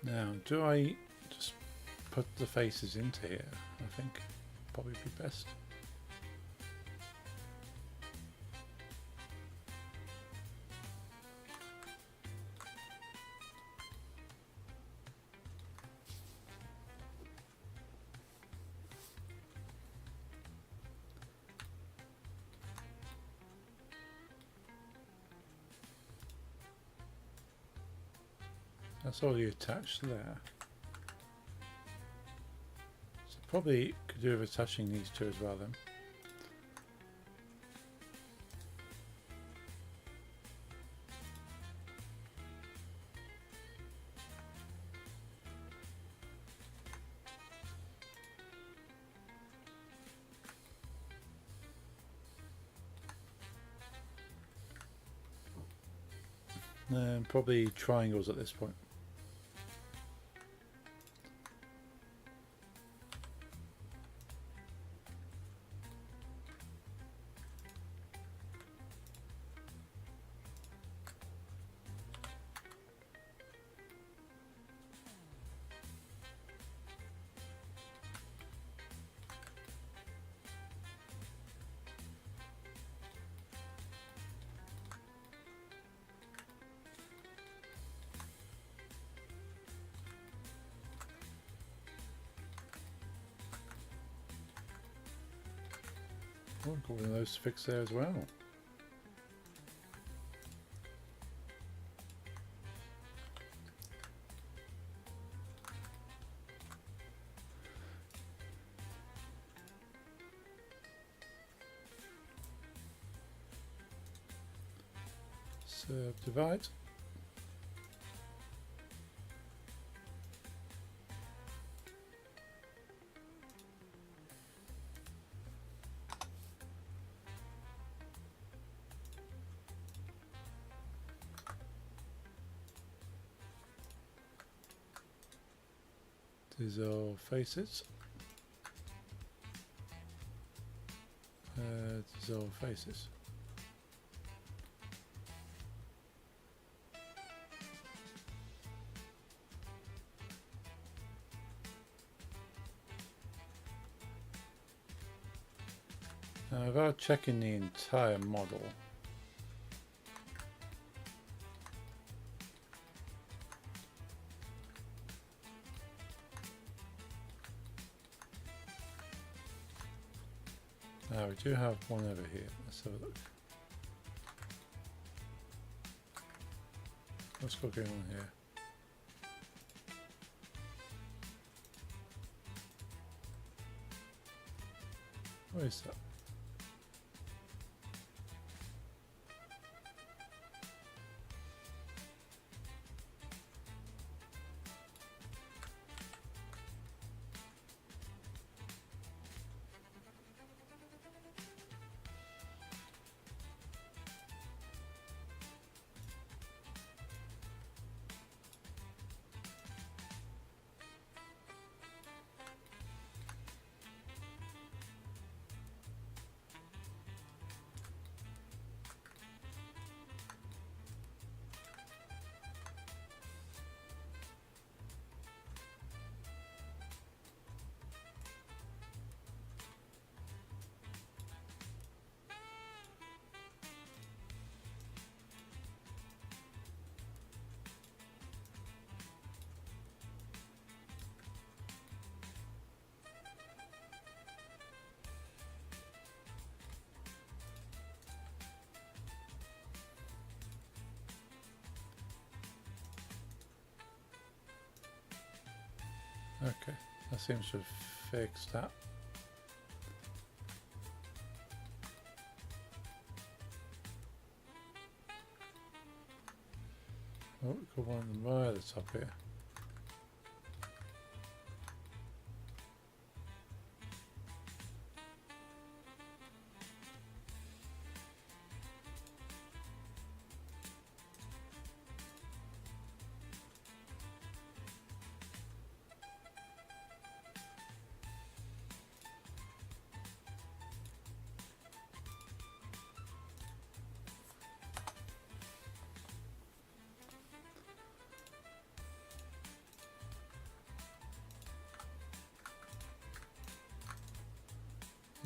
Now, do I just put the faces into here? I think probably be best. That's already attached there. So probably could do with attaching these two as well then. And probably triangles at this point. Oh, got one of those fixed there as well. Subdivide. Dissolve faces. Dissolve faces. Now, without checking the entire model, we do have one over here. Let's have a look. What's going on here? What is that? Okay, that seems to have fixed that. Oh, we've got one right at the top here.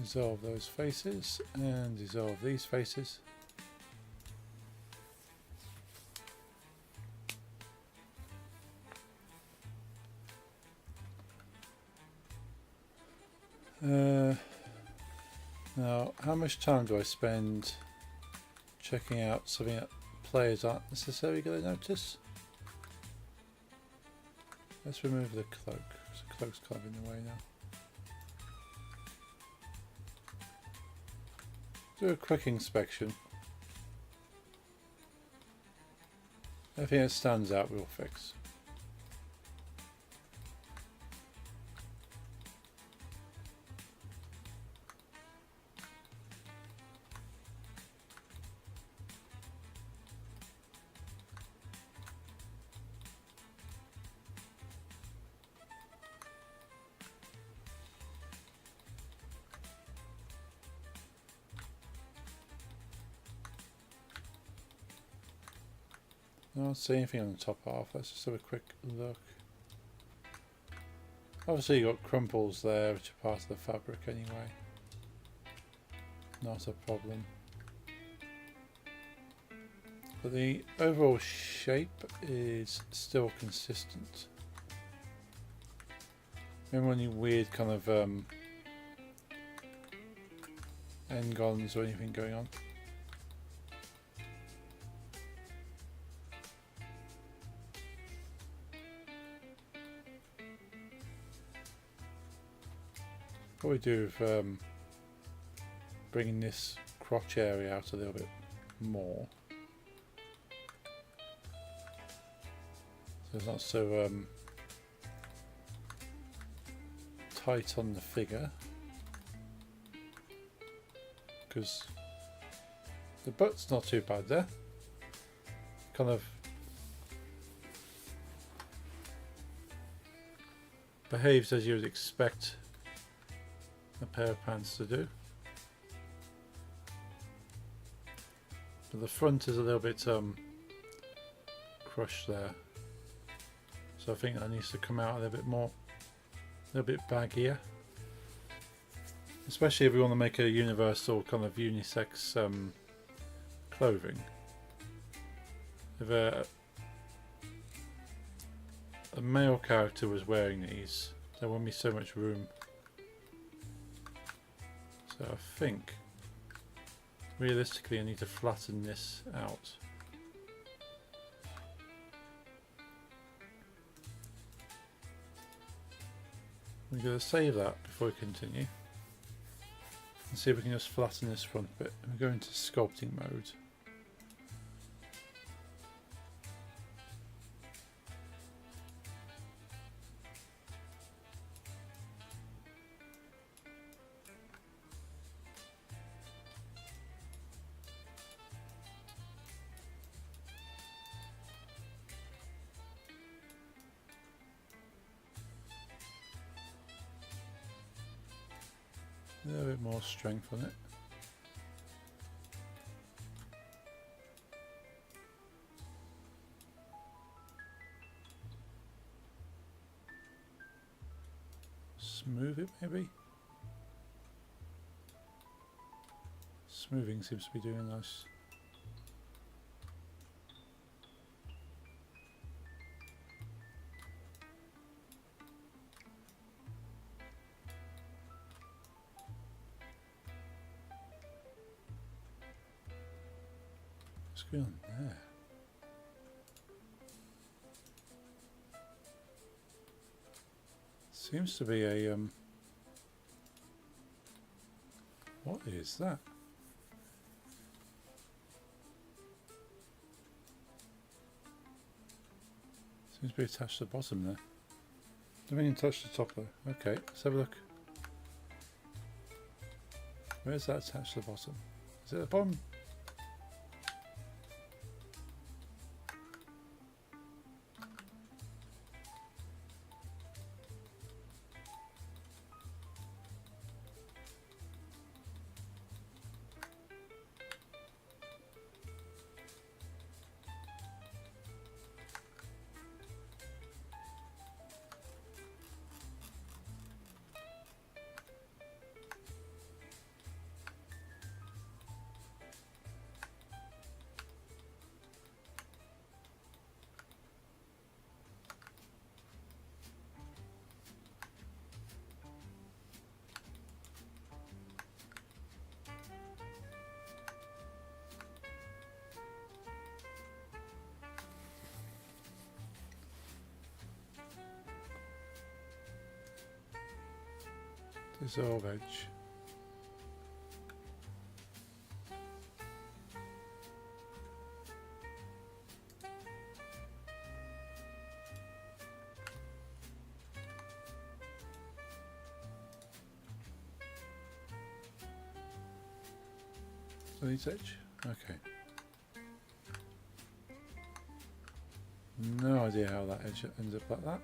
Dissolve those faces and dissolve these faces. Now, how much time do I spend checking out something that players aren't necessarily going to notice? Let's remove the cloak. The cloak's kind of in the way now. Do a quick inspection. Everything that stands out we'll fix. I don't see anything on the top half. Let's just have a quick look. Obviously you've got crumples there which are part of the fabric anyway. Not a problem. But the overall shape is still consistent. Remember any weird kind of n-gons or anything going on? What we do with bringing this crotch area out a little bit more, so it's not so tight on the figure, because the butt's not too bad there, kind of behaves as you would expect a pair of pants to do. But the front is a little bit crushed there, so I think that needs to come out a little bit more, a little bit baggier, especially if we want to make a universal kind of unisex clothing. If a male character was wearing these, there wouldn't be so much room. So I think realistically I need to flatten this out. We're going to save that before we continue and see if we can just flatten this front bit. And we go into sculpting mode. A little bit more strength on it. Smooth it maybe. Smoothing seems to be doing nice. What's going on there? Seems to be a what is that? Seems to be attached to the bottom there. Don't even touch the top though. Okay, let's have a look. Where's that attached to the bottom? Is it at the bottom? Dissolve edge. Release edge. Okay. No idea how that edge ends up like that.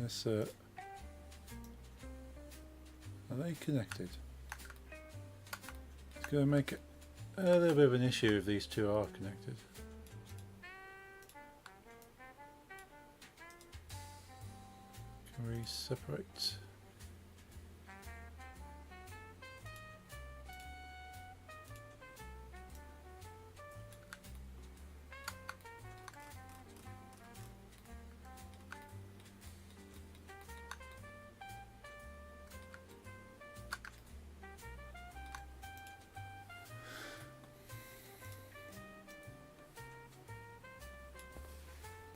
Yes, are they connected? It's going to make it a little bit of an issue if these two are connected. Can we separate?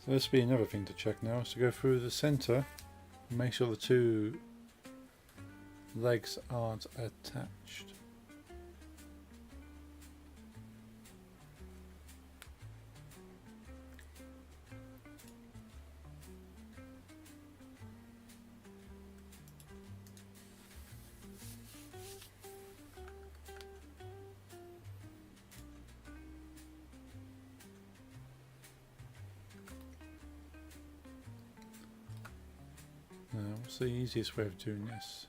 So this will be another thing to check now, is to go through the centre and make sure the two legs aren't attached. Now, what's the easiest way of doing this?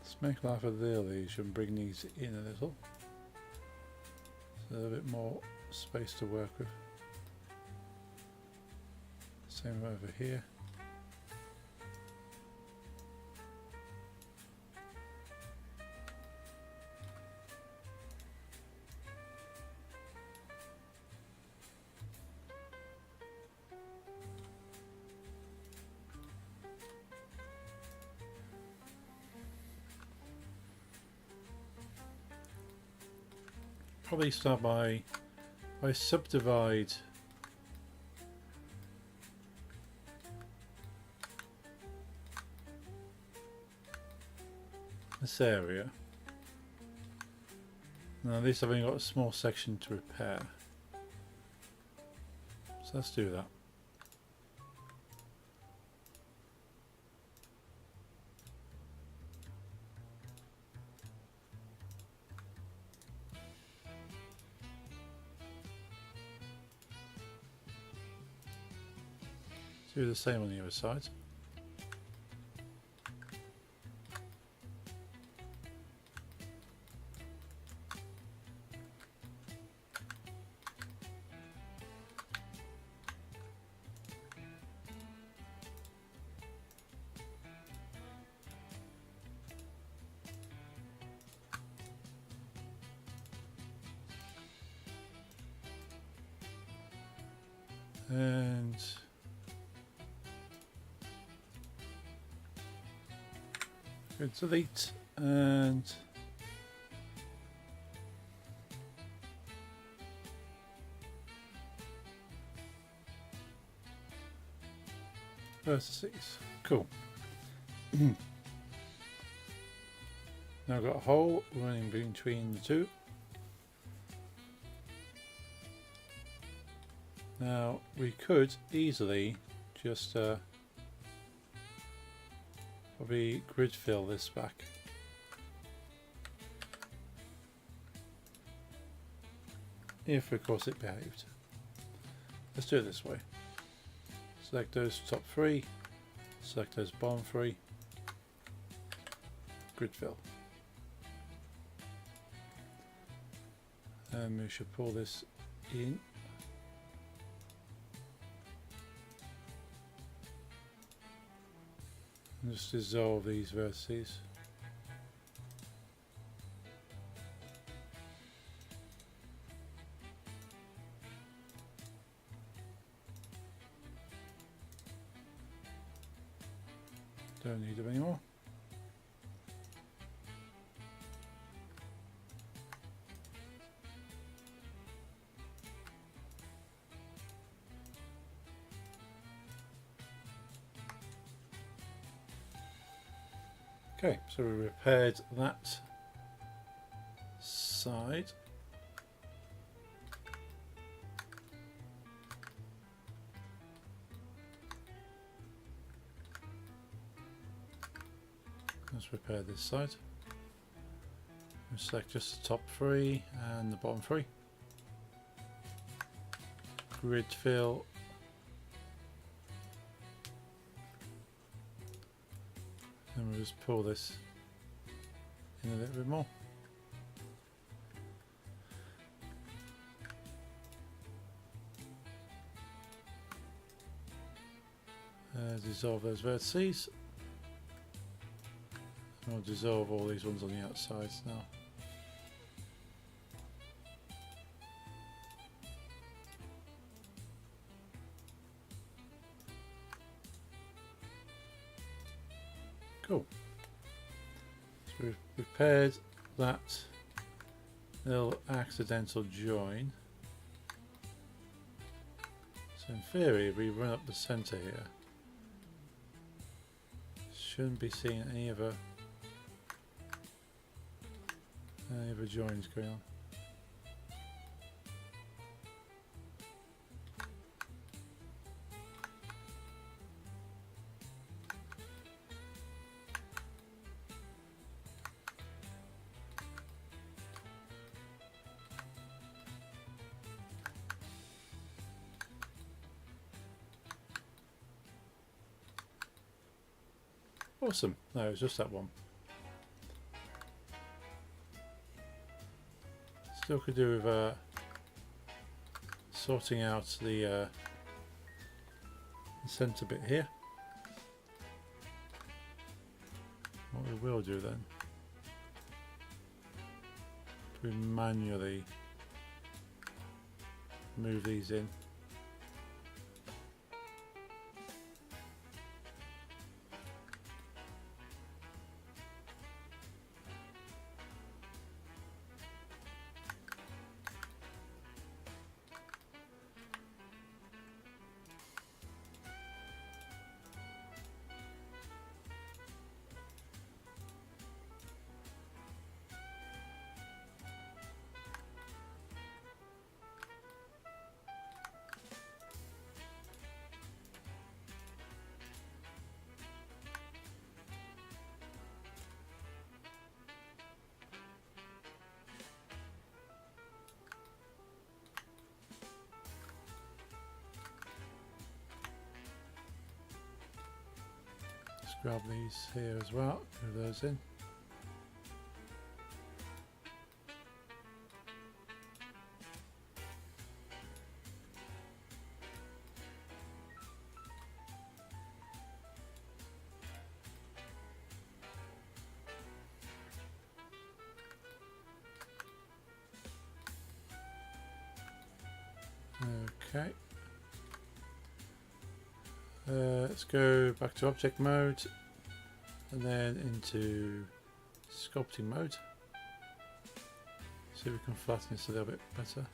Let's make life a little easier and bring these in a little. So a bit more space to work with. Same over here. Probably start by subdivide this area. Now at least I've only got a small section to repair, so let's do that. Do the same on the other side. And go delete and vertices. Cool. Now I've got a hole running between the two. Now we could easily just probably grid fill this back. if of course it behaved. Let's do it this way. Select those top three, select those bottom three, grid fill. And we should pull this in. And just dissolve these vertices. Don't need them anymore. Okay, so we repaired that side. Let's repair this side. We'll select just the top three and the bottom three. Grid fill. And we'll just pull this in a little bit more. Dissolve those vertices. And we'll dissolve all these ones on the outsides now. Cool. So we've repaired that little accidental join. So in theory, if we run up the center here, shouldn't be seeing any other joins going on. Awesome. No, it was just that one. Still could do with sorting out the center bit here. What we will do then, we manually move these in. Grab these here as well, move those in. Okay. Let's go back to object mode and then into sculpting mode. See if we can flatten this a little bit better.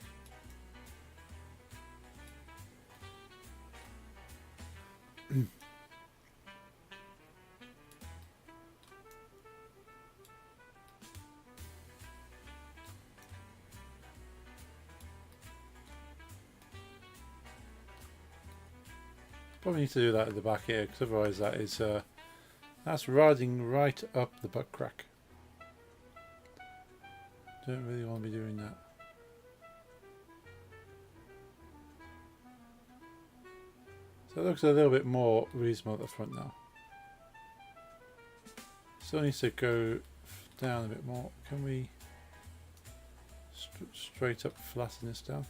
Probably need to do that at the back here, because otherwise that's riding right up the butt crack. Don't really want to be doing that. So it looks a little bit more reasonable at the front now. Still needs to go down a bit more. Can we straight up flatten this down?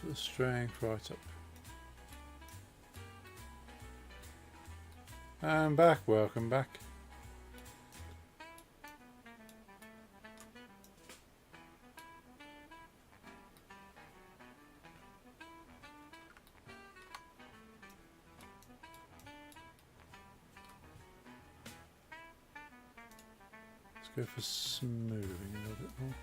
Put the strength right up. And back, welcome back. Let's go for smoothing a little bit more.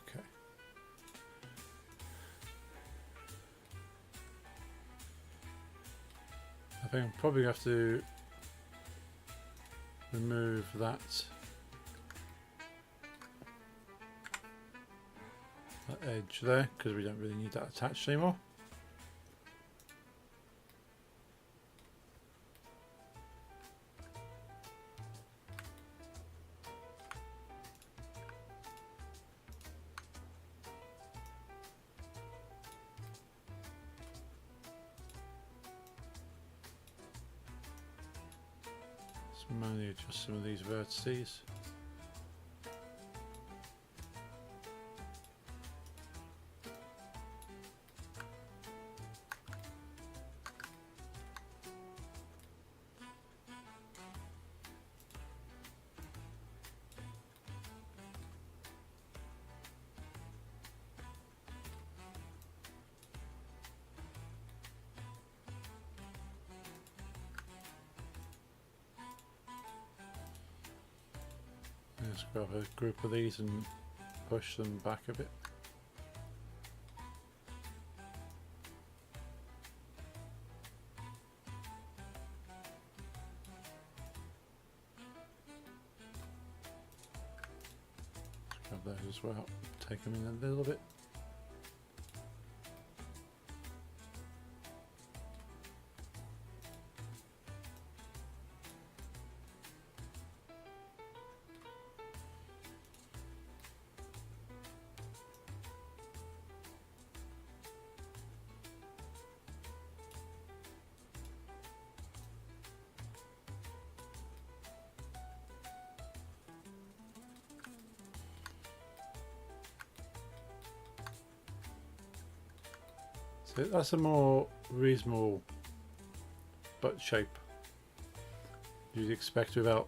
Okay. I think I'm probably going to have to remove that edge there because we don't really need that attached anymore. Manually adjust some of these vertices. Let's grab a group of these and push them back a bit. Let's grab those as well, take them in a little bit. So that's a more reasonable butt shape you'd expect without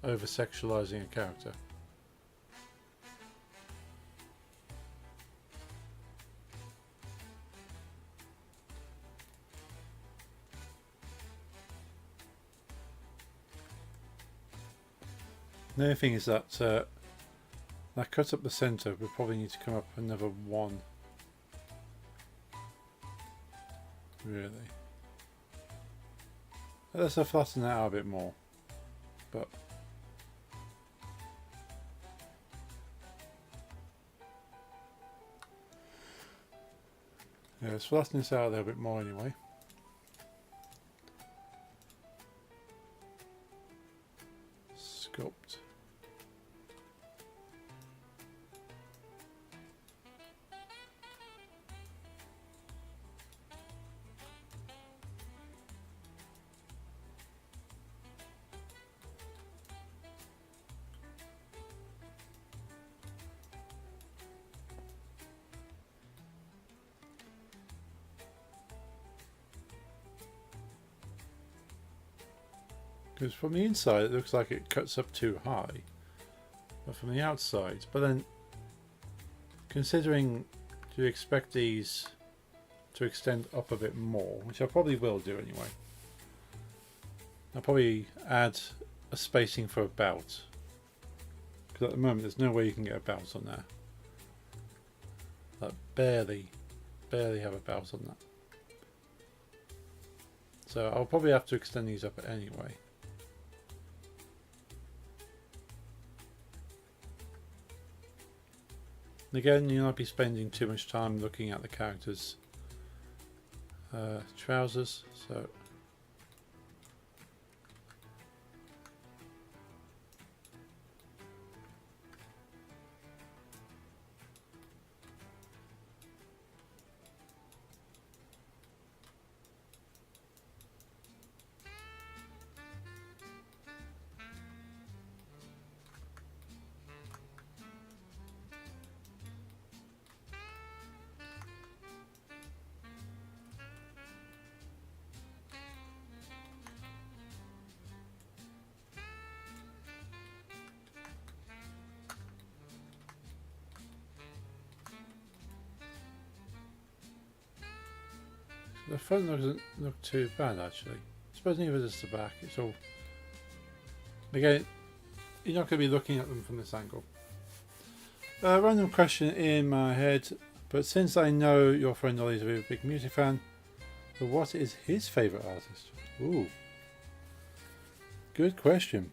over sexualizing a character. The only thing is that that cut up the center, we probably need to come up another one. Really. Let's flatten that out a bit more. But yeah, let's flatten this out a little bit more anyway. Sculpt. Because from the inside it looks like it cuts up too high, but from the outside, but then considering you expect these to extend up a bit more, which I probably will do anyway, I'll probably add a spacing for a belt, because at the moment there's no way you can get a belt on there. That barely barely have a belt on that. So I'll probably have to extend these up anyway. And again, you'll not be spending too much time looking at the characters' trousers, so the front doesn't look too bad actually. I suppose neither does the back. It's all, again, you're not going to be looking at them from this angle. A random question in my head, but since I know your friend Ollie is a very big music fan, so what is his favourite artist? Ooh, good question.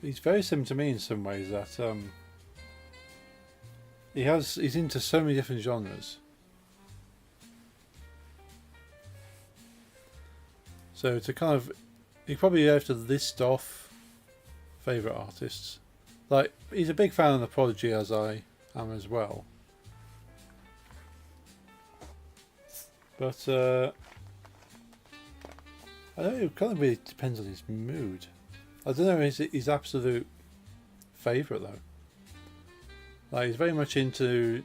He's very similar to me in some ways. That he's into so many different genres. So to kind of, you probably have to list off favourite artists. Like, he's a big fan of The Prodigy, as I am as well. But I don't know, it kind of really depends on his mood. I don't know his absolute favourite though. Like, he's very much into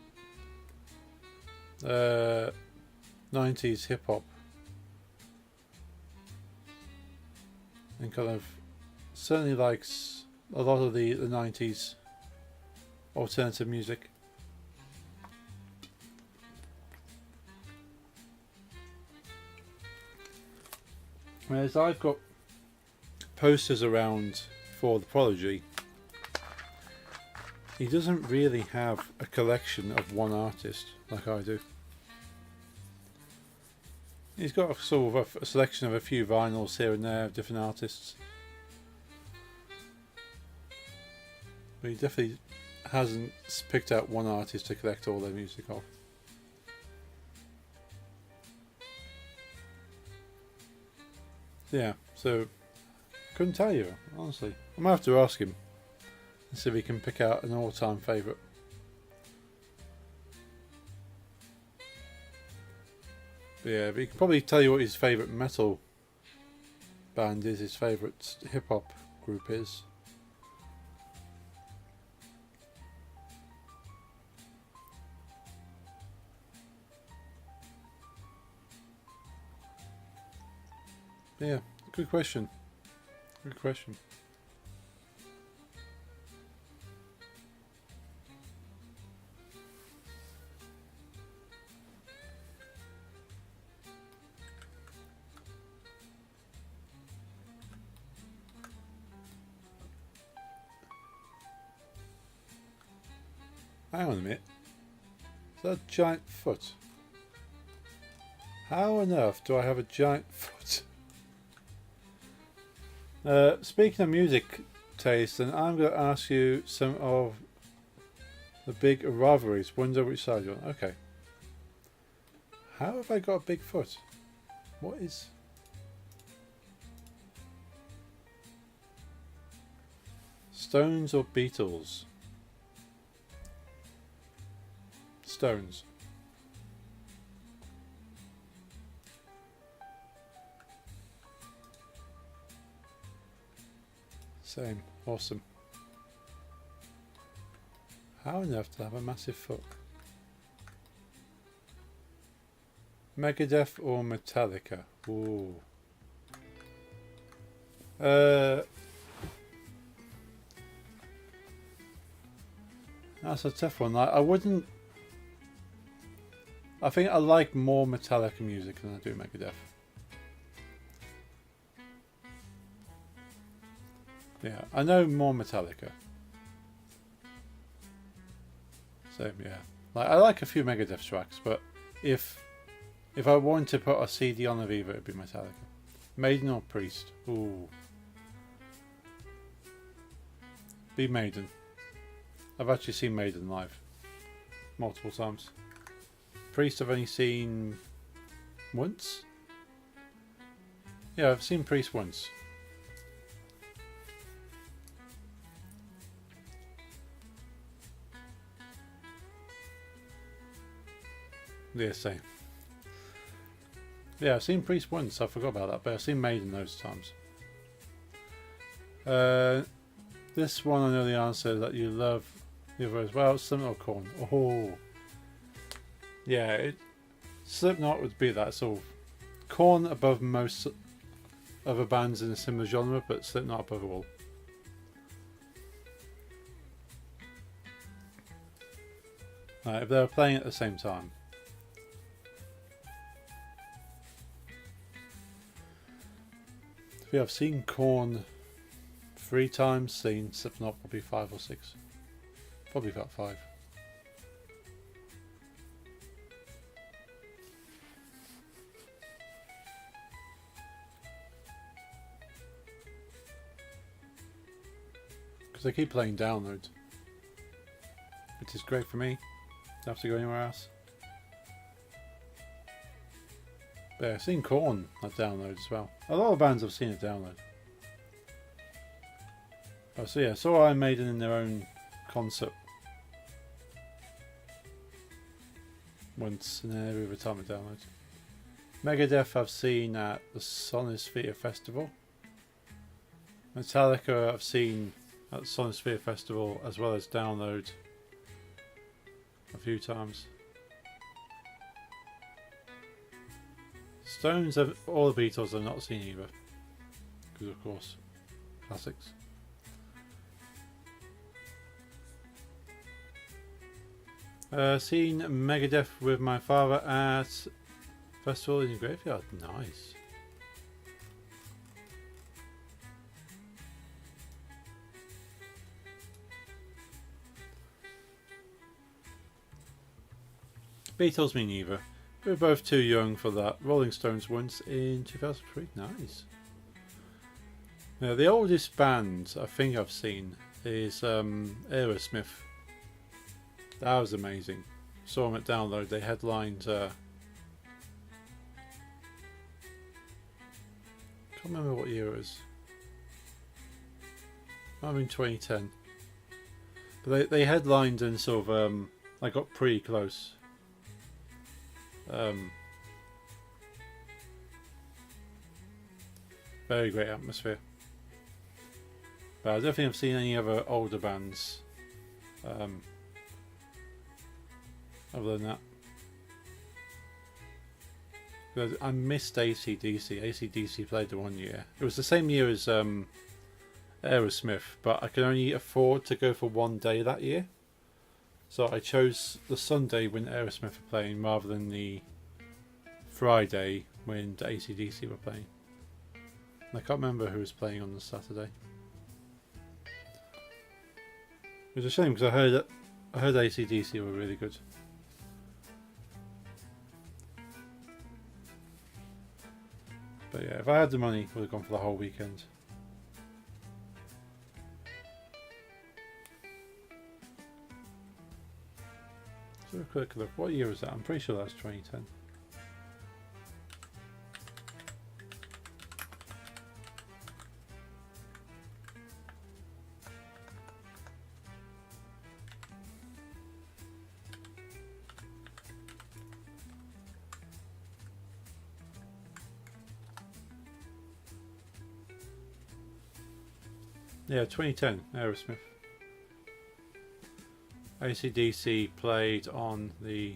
90s hip hop. And kind of certainly likes a lot of the 90s alternative music. Whereas I've got posters around for The Prodigy, he doesn't really have a collection of one artist like I do. He's got a sort of a selection of a few vinyls here and there of different artists. But he definitely hasn't picked out one artist to collect all their music of. Yeah, so couldn't tell you, honestly. I might have to ask him and see if he can pick out an all-time favourite. Yeah, but he can probably tell you what his favourite metal band is, his favourite hip hop group is. Yeah, good question. Good question. Hang on a minute. Is that a giant foot? How on earth do I have a giant foot? Speaking of music taste, then I'm going to ask you some of the big rivalries. Wonder which side you're on. Okay. How have I got a big foot? What is... Stones or Beatles? Stones. Same. Awesome. How on earth to have a massive foot? Megadeth or Metallica? Ooh. That's a tough one. I wouldn't... I think I like more Metallica music than I do Megadeth. Yeah, I know more Metallica. So yeah, like I like a few Megadeth tracks, but if If I wanted to put a CD on Aviva, it'd be Metallica. Maiden or Priest? Ooh. Be Maiden. I've actually seen Maiden live. Multiple times. Priest I've only seen once. Yeah, I've seen Priest once. Yeah, same. Yeah, I've seen Priest once. I forgot about that, but I've seen Maiden those times. This one I know the answer that you love. The other as well. Slipknot or Korn. Oh, yeah. Slipknot would be that sort of Korn above most other bands in a similar genre, but Slipknot above all. If they were playing at the same time. I've seen Korn 3 times, seen Slipknot probably 5 or 6. Probably about 5. Because they keep playing download, which is great for me. Don't have to go anywhere else. But yeah, I've seen Korn at download as well. A lot of bands I've seen at download. Oh, so yeah, saw Iron Maiden in their own concert once, and then every other time at download. Megadeth I've seen at the Sonisphere Festival. Metallica I've seen at the Sonisphere Festival as well as download a few times. Stones, all the Beatles I've not seen either, because of course, classics. Seen Megadeth with my father at Festival in the Graveyard. Nice. Beatles, me neither. We were both too young for that. Rolling Stones once in 2003. Nice. Now, the oldest band I think I've seen is Aerosmith. That was amazing. Saw them at Download. They headlined. Can't remember what year it was. Might have been 2010. But they headlined and sort of I got pretty close. Very great atmosphere. But I don't think I've seen any other older bands other than that. Because I missed AC/DC. AC/DC played the one year. It was the same year as Aerosmith, but I could only afford to go for one day that year. So I chose the Sunday when Aerosmith were playing rather than the Friday when the AC/DC were playing. And I can't remember who was playing on the Saturday. It was a shame because I heard AC/DC were really good. But yeah, if I had the money, I would have gone for the whole weekend. Let's have a quick look. What year was that? I'm pretty sure that was 2010. Yeah, 2010, Aerosmith. AC/DC played on the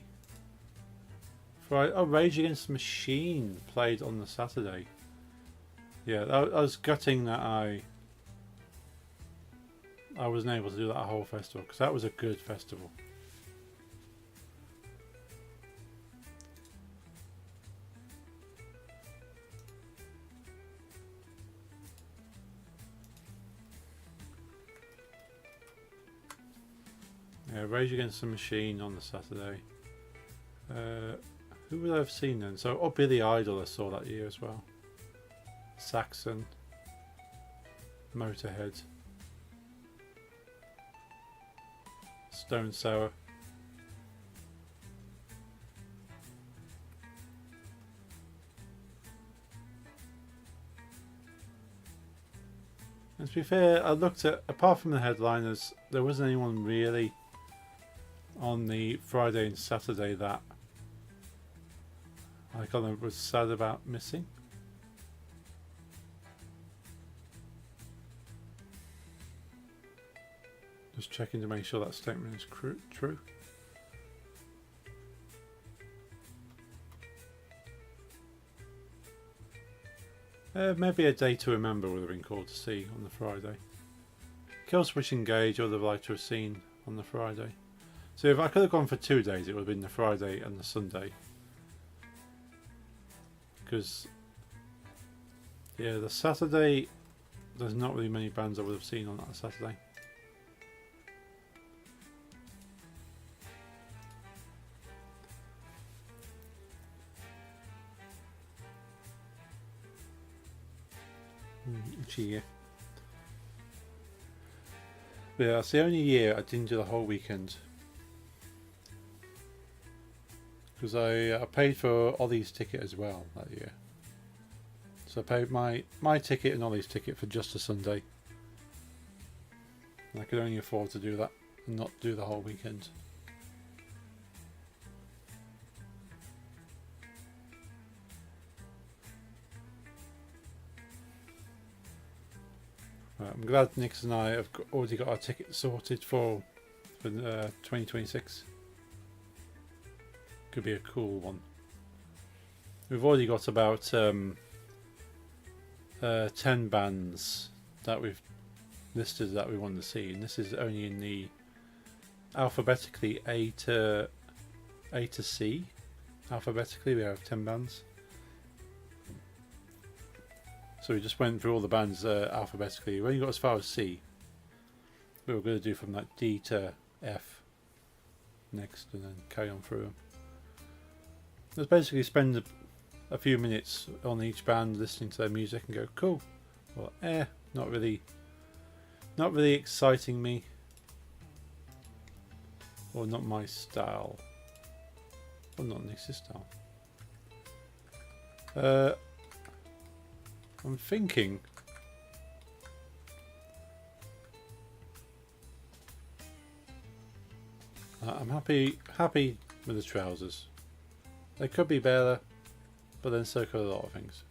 Friday. Oh, Rage Against the Machine played on the Saturday. Yeah, I was gutting that I wasn't able to do that whole festival, because that was a good festival. Yeah, Rage Against the Machine on the Saturday. Who would I have seen then? So, oh, Billy Idol I saw that year as well. Saxon. Motorhead. Stone Sour. And to be fair, I looked at, apart from the headliners, there wasn't anyone really on the Friday and Saturday that I kind of was sad about missing. Just checking to make sure that statement is true. Maybe a day to remember would have been cool to see on the Friday. Killswitch Engage I would have liked to have seen on the Friday. So if I could have gone for 2 days, it would have been the Friday and the Sunday. Because, yeah, the Saturday, there's not really many bands I would have seen on that Saturday. Itchy ear. But yeah, that's the only year I didn't do the whole weekend. Because I paid for Ollie's ticket as well that year. So I paid my ticket and Ollie's ticket for just a Sunday. And I could only afford to do that and not do the whole weekend. Right, I'm glad Nix and I have already got our ticket sorted for 2026. Could be a cool one. We've already got about 10 bands that we've listed that we want to see, and this is only in the alphabetically A to C. Alphabetically, we have 10 bands. So we just went through all the bands alphabetically. We only got as far as C. We were going to do from like D to F next, and then carry on through them. Let's basically spend a few minutes on each band, listening to their music, and go, cool. Or not really exciting me, or not my style, or not Nix's style. I'm thinking. I'm happy with the Trousers. They could be better, but then so could a lot of things.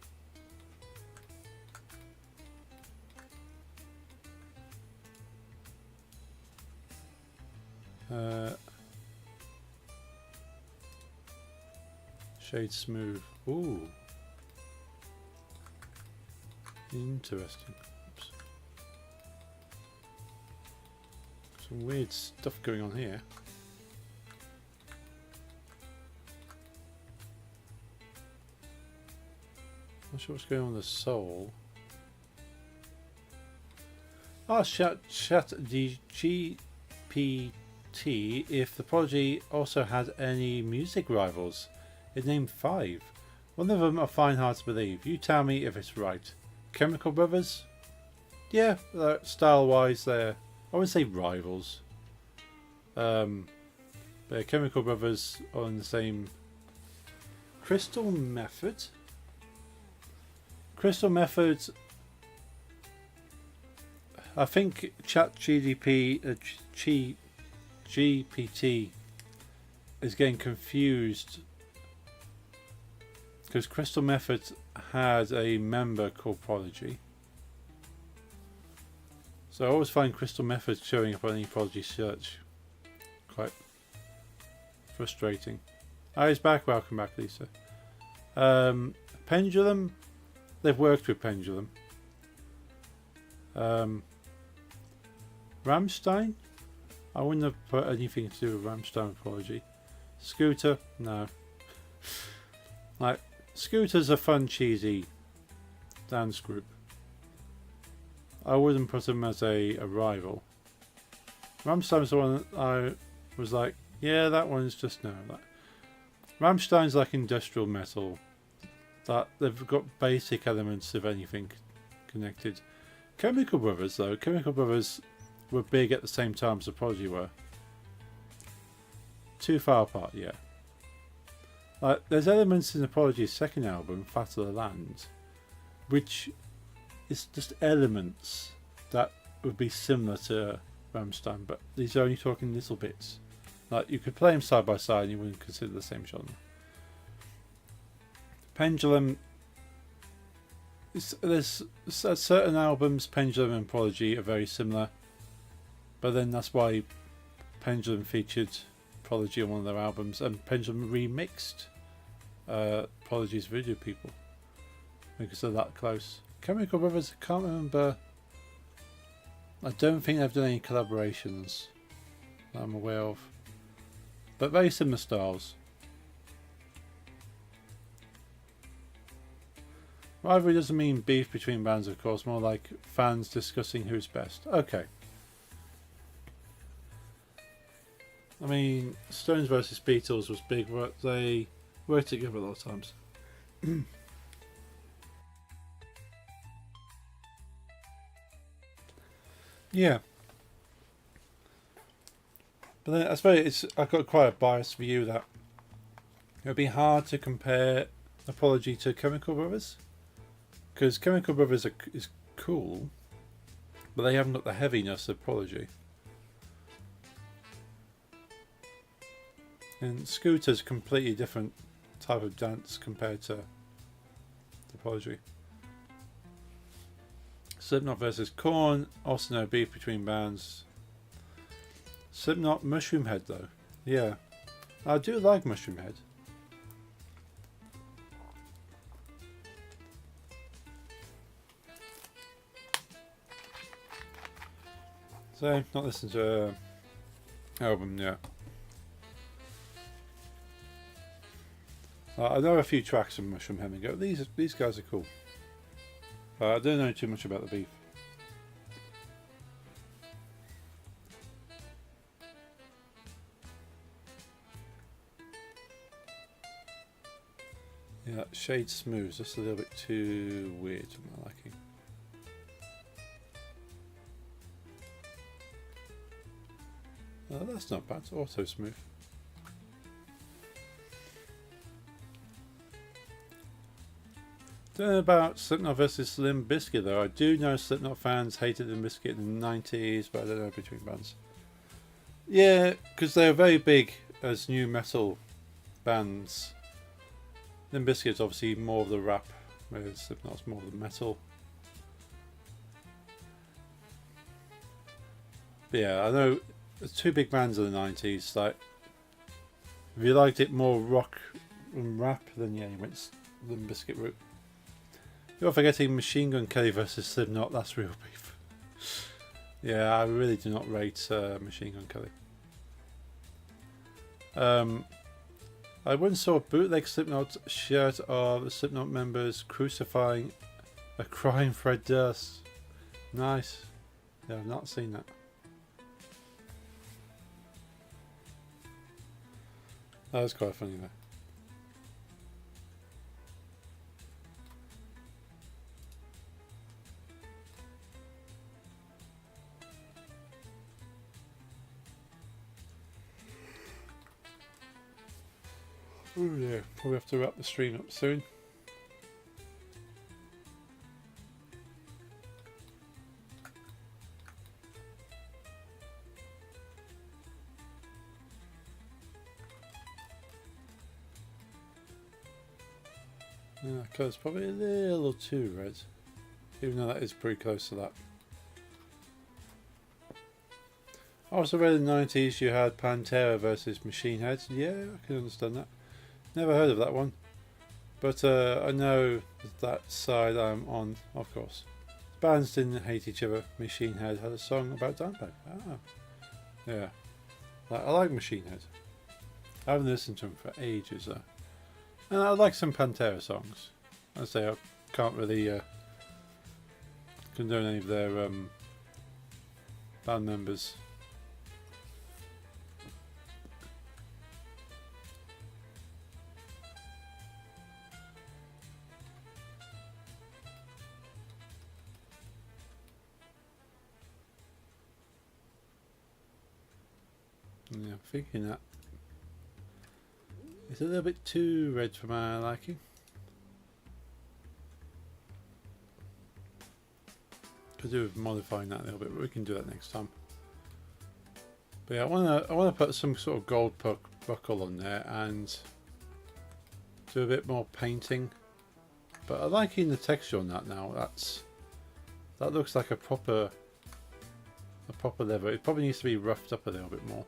Shade Smooth. Ooh. Interesting. Oops. Some weird stuff going on here. Not sure what's going on with the Soul. Chat GPT if the Prodigy also had any music rivals. It named 5. One of them are fine hard to believe. You tell me if it's right. Chemical Brothers? Yeah, style wise they're, I wouldn't say rivals. But Chemical Brothers are in the same. Crystal Method? Crystal Method, I think GPT is getting confused because Crystal Method had a member called Prodigy. So I always find Crystal Method showing up on any Prodigy search quite frustrating. He's back. Welcome back, Lisa. Pendulum. They've worked with Pendulum. Rammstein? I wouldn't have put anything to do with Rammstein Prodigy. Scooter? No. Like, Scooter's a fun, cheesy dance group. I wouldn't put them as a rival. Rammstein's the one that I was like, yeah, that one's just no. Like, Rammstein's like industrial metal. That they've got basic elements of anything connected. Chemical Brothers, though, Chemical Brothers were big at the same time as Apology were. Too far apart, yeah. Like, there's elements in Apology's second album, Fat of the Land, which is just elements that would be similar to Rammstein, but these are only talking little bits. Like, you could play them side by side and you wouldn't consider the same genre. Pendulum, there's certain albums, Pendulum and Prodigy are very similar, but then that's why Pendulum featured Prodigy on one of their albums, and Pendulum remixed Prodigy's Video People because they're that close. Chemical Brothers, I can't remember. I don't think they've done any collaborations that I'm aware of, but very similar styles. Rivalry doesn't mean beef between bands, of course, more like fans discussing who's best. Okay. I mean, Stones versus Beatles was big, but they worked together a lot of times. Yeah. But then I suppose I've got quite a biased view that it would be hard to compare Apology to Chemical Brothers. Because Chemical Brothers is cool, but they haven't got the heaviness of Prodigy. And Scooter's a completely different type of dance compared to Prodigy. Slipknot versus Korn, also no beef between bands. Slipknot, Mushroom Head though. Yeah, I do like Mushroom Head. So, not listened to an album yet. I know a few tracks from Mushroom Head and go, these guys are cool. I don't know too much about the beef. Yeah, Shade Smooth, just a little bit too weird for my liking. That's not bad, Auto Smooth. Don't know about Slipknot versus Limp Bizkit though. I do know Slipknot fans hated Limp Bizkit in the 90s, but I don't know between bands. Yeah, because they were very big as new metal bands. Limp Bizkit's obviously more of the rap, whereas Slipknot's more of the metal. But yeah, I know there's two big bands in the 90s. Like, if you liked it more rock and rap, then yeah, you went Limp Bizkit route. You're forgetting Machine Gun Kelly versus Slipknot. That's real beef. Yeah, I really do not rate Machine Gun Kelly. I once saw a bootleg Slipknot shirt of the Slipknot members crucifying a crying Fred Durst. Nice. Yeah, I've not seen that. That was quite funny though. Oh yeah, probably have to wrap the stream up soon. Yeah, colour's probably a little too red, even though that is pretty close to that. I also read in the 90s you had Pantera versus Machine Head. Yeah, I can understand that. Never heard of that one, but I know that side I'm on, of course. Bands didn't hate each other. Machine Head had a song about Dimebag. Ah, yeah. I like Machine Head. I haven't listened to them for ages though. And I like some Pantera songs. I say I can't really condone any of their band members. Yeah, I'm thinking that it's a little bit too red for my liking. Could do with modifying that a little bit, but we can do that next time. But yeah, I wanna put some sort of gold buckle on there and do a bit more painting. But I'm liking the texture on that now. That looks like a proper leather. It probably needs to be roughed up a little bit more.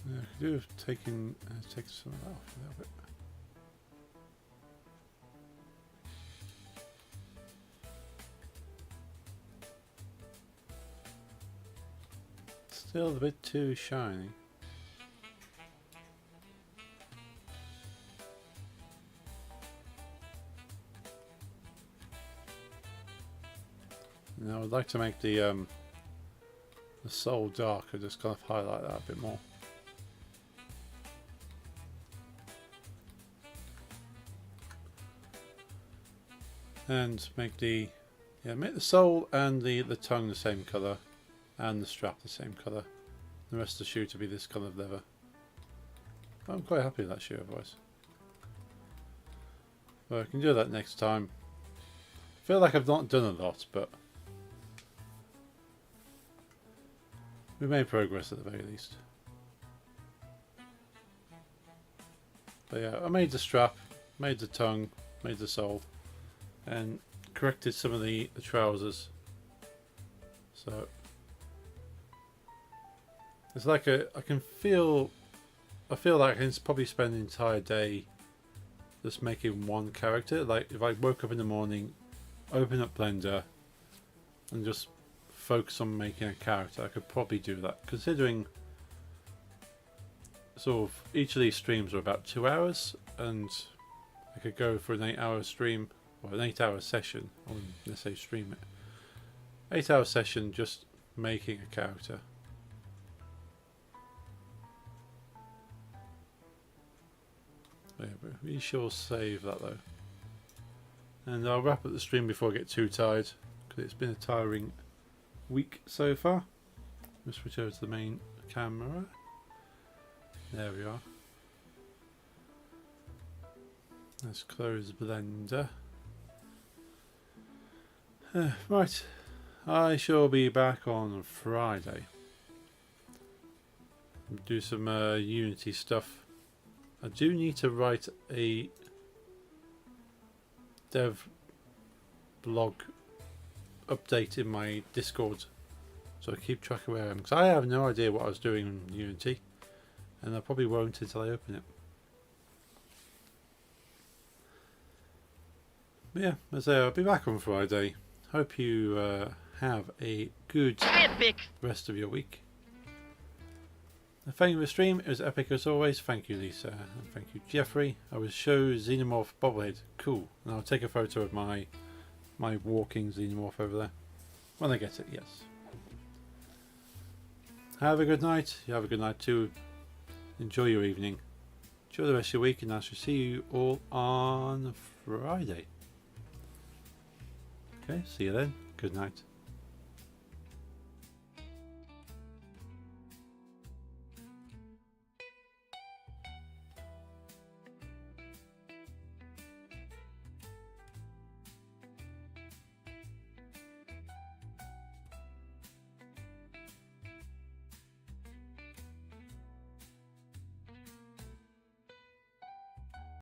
Yeah, I could do with taking some of that off a little bit. Still a bit too shiny. Now I would like to make the soul darker, just kind of highlight that a bit more. And make the soul and the tongue the same colour, and the strap the same colour. The rest of the shoe to be this kind of leather. I'm quite happy with that shoe otherwise. Well, I can do that next time. I feel like I've not done a lot, but we made progress at the very least. But yeah, I made the strap, made the tongue, made the sole, and corrected some of the trousers. So it's like I feel like I can probably spend an entire day just making one character. Like if I woke up in the morning, open up Blender, and just focus on making a character, I could probably do that. Considering sort of each of these streams are about 2 hours, and I could go for an 8-hour stream or an 8-hour session. I wouldn't necessarily stream it. 8-hour session just making a character. Yeah, but we shall save that though. And I'll wrap up the stream before I get too tired, because it's been a tiring week so far. Let's switch over to the main camera. There we are. Let's close Blender. Right, I shall be back on Friday. Do some Unity stuff. I do need to write a dev blog update in my Discord, so I keep track of where I am, because I have no idea what I was doing in Unity, and I probably won't until I open it. But yeah, as I say, I'll be back on Friday. Hope you have a good rest of your week. Thank you for the stream. It was epic as always. Thank you, Lisa. And thank you, Jeffrey. I will show Xenomorph bobblehead. Cool. And I'll take a photo of my walking Xenomorph over there. When I get it, yes. Have a good night. You have a good night too. Enjoy your evening. Enjoy the rest of your week, and I shall see you all on Friday. Okay, see you then. Good night.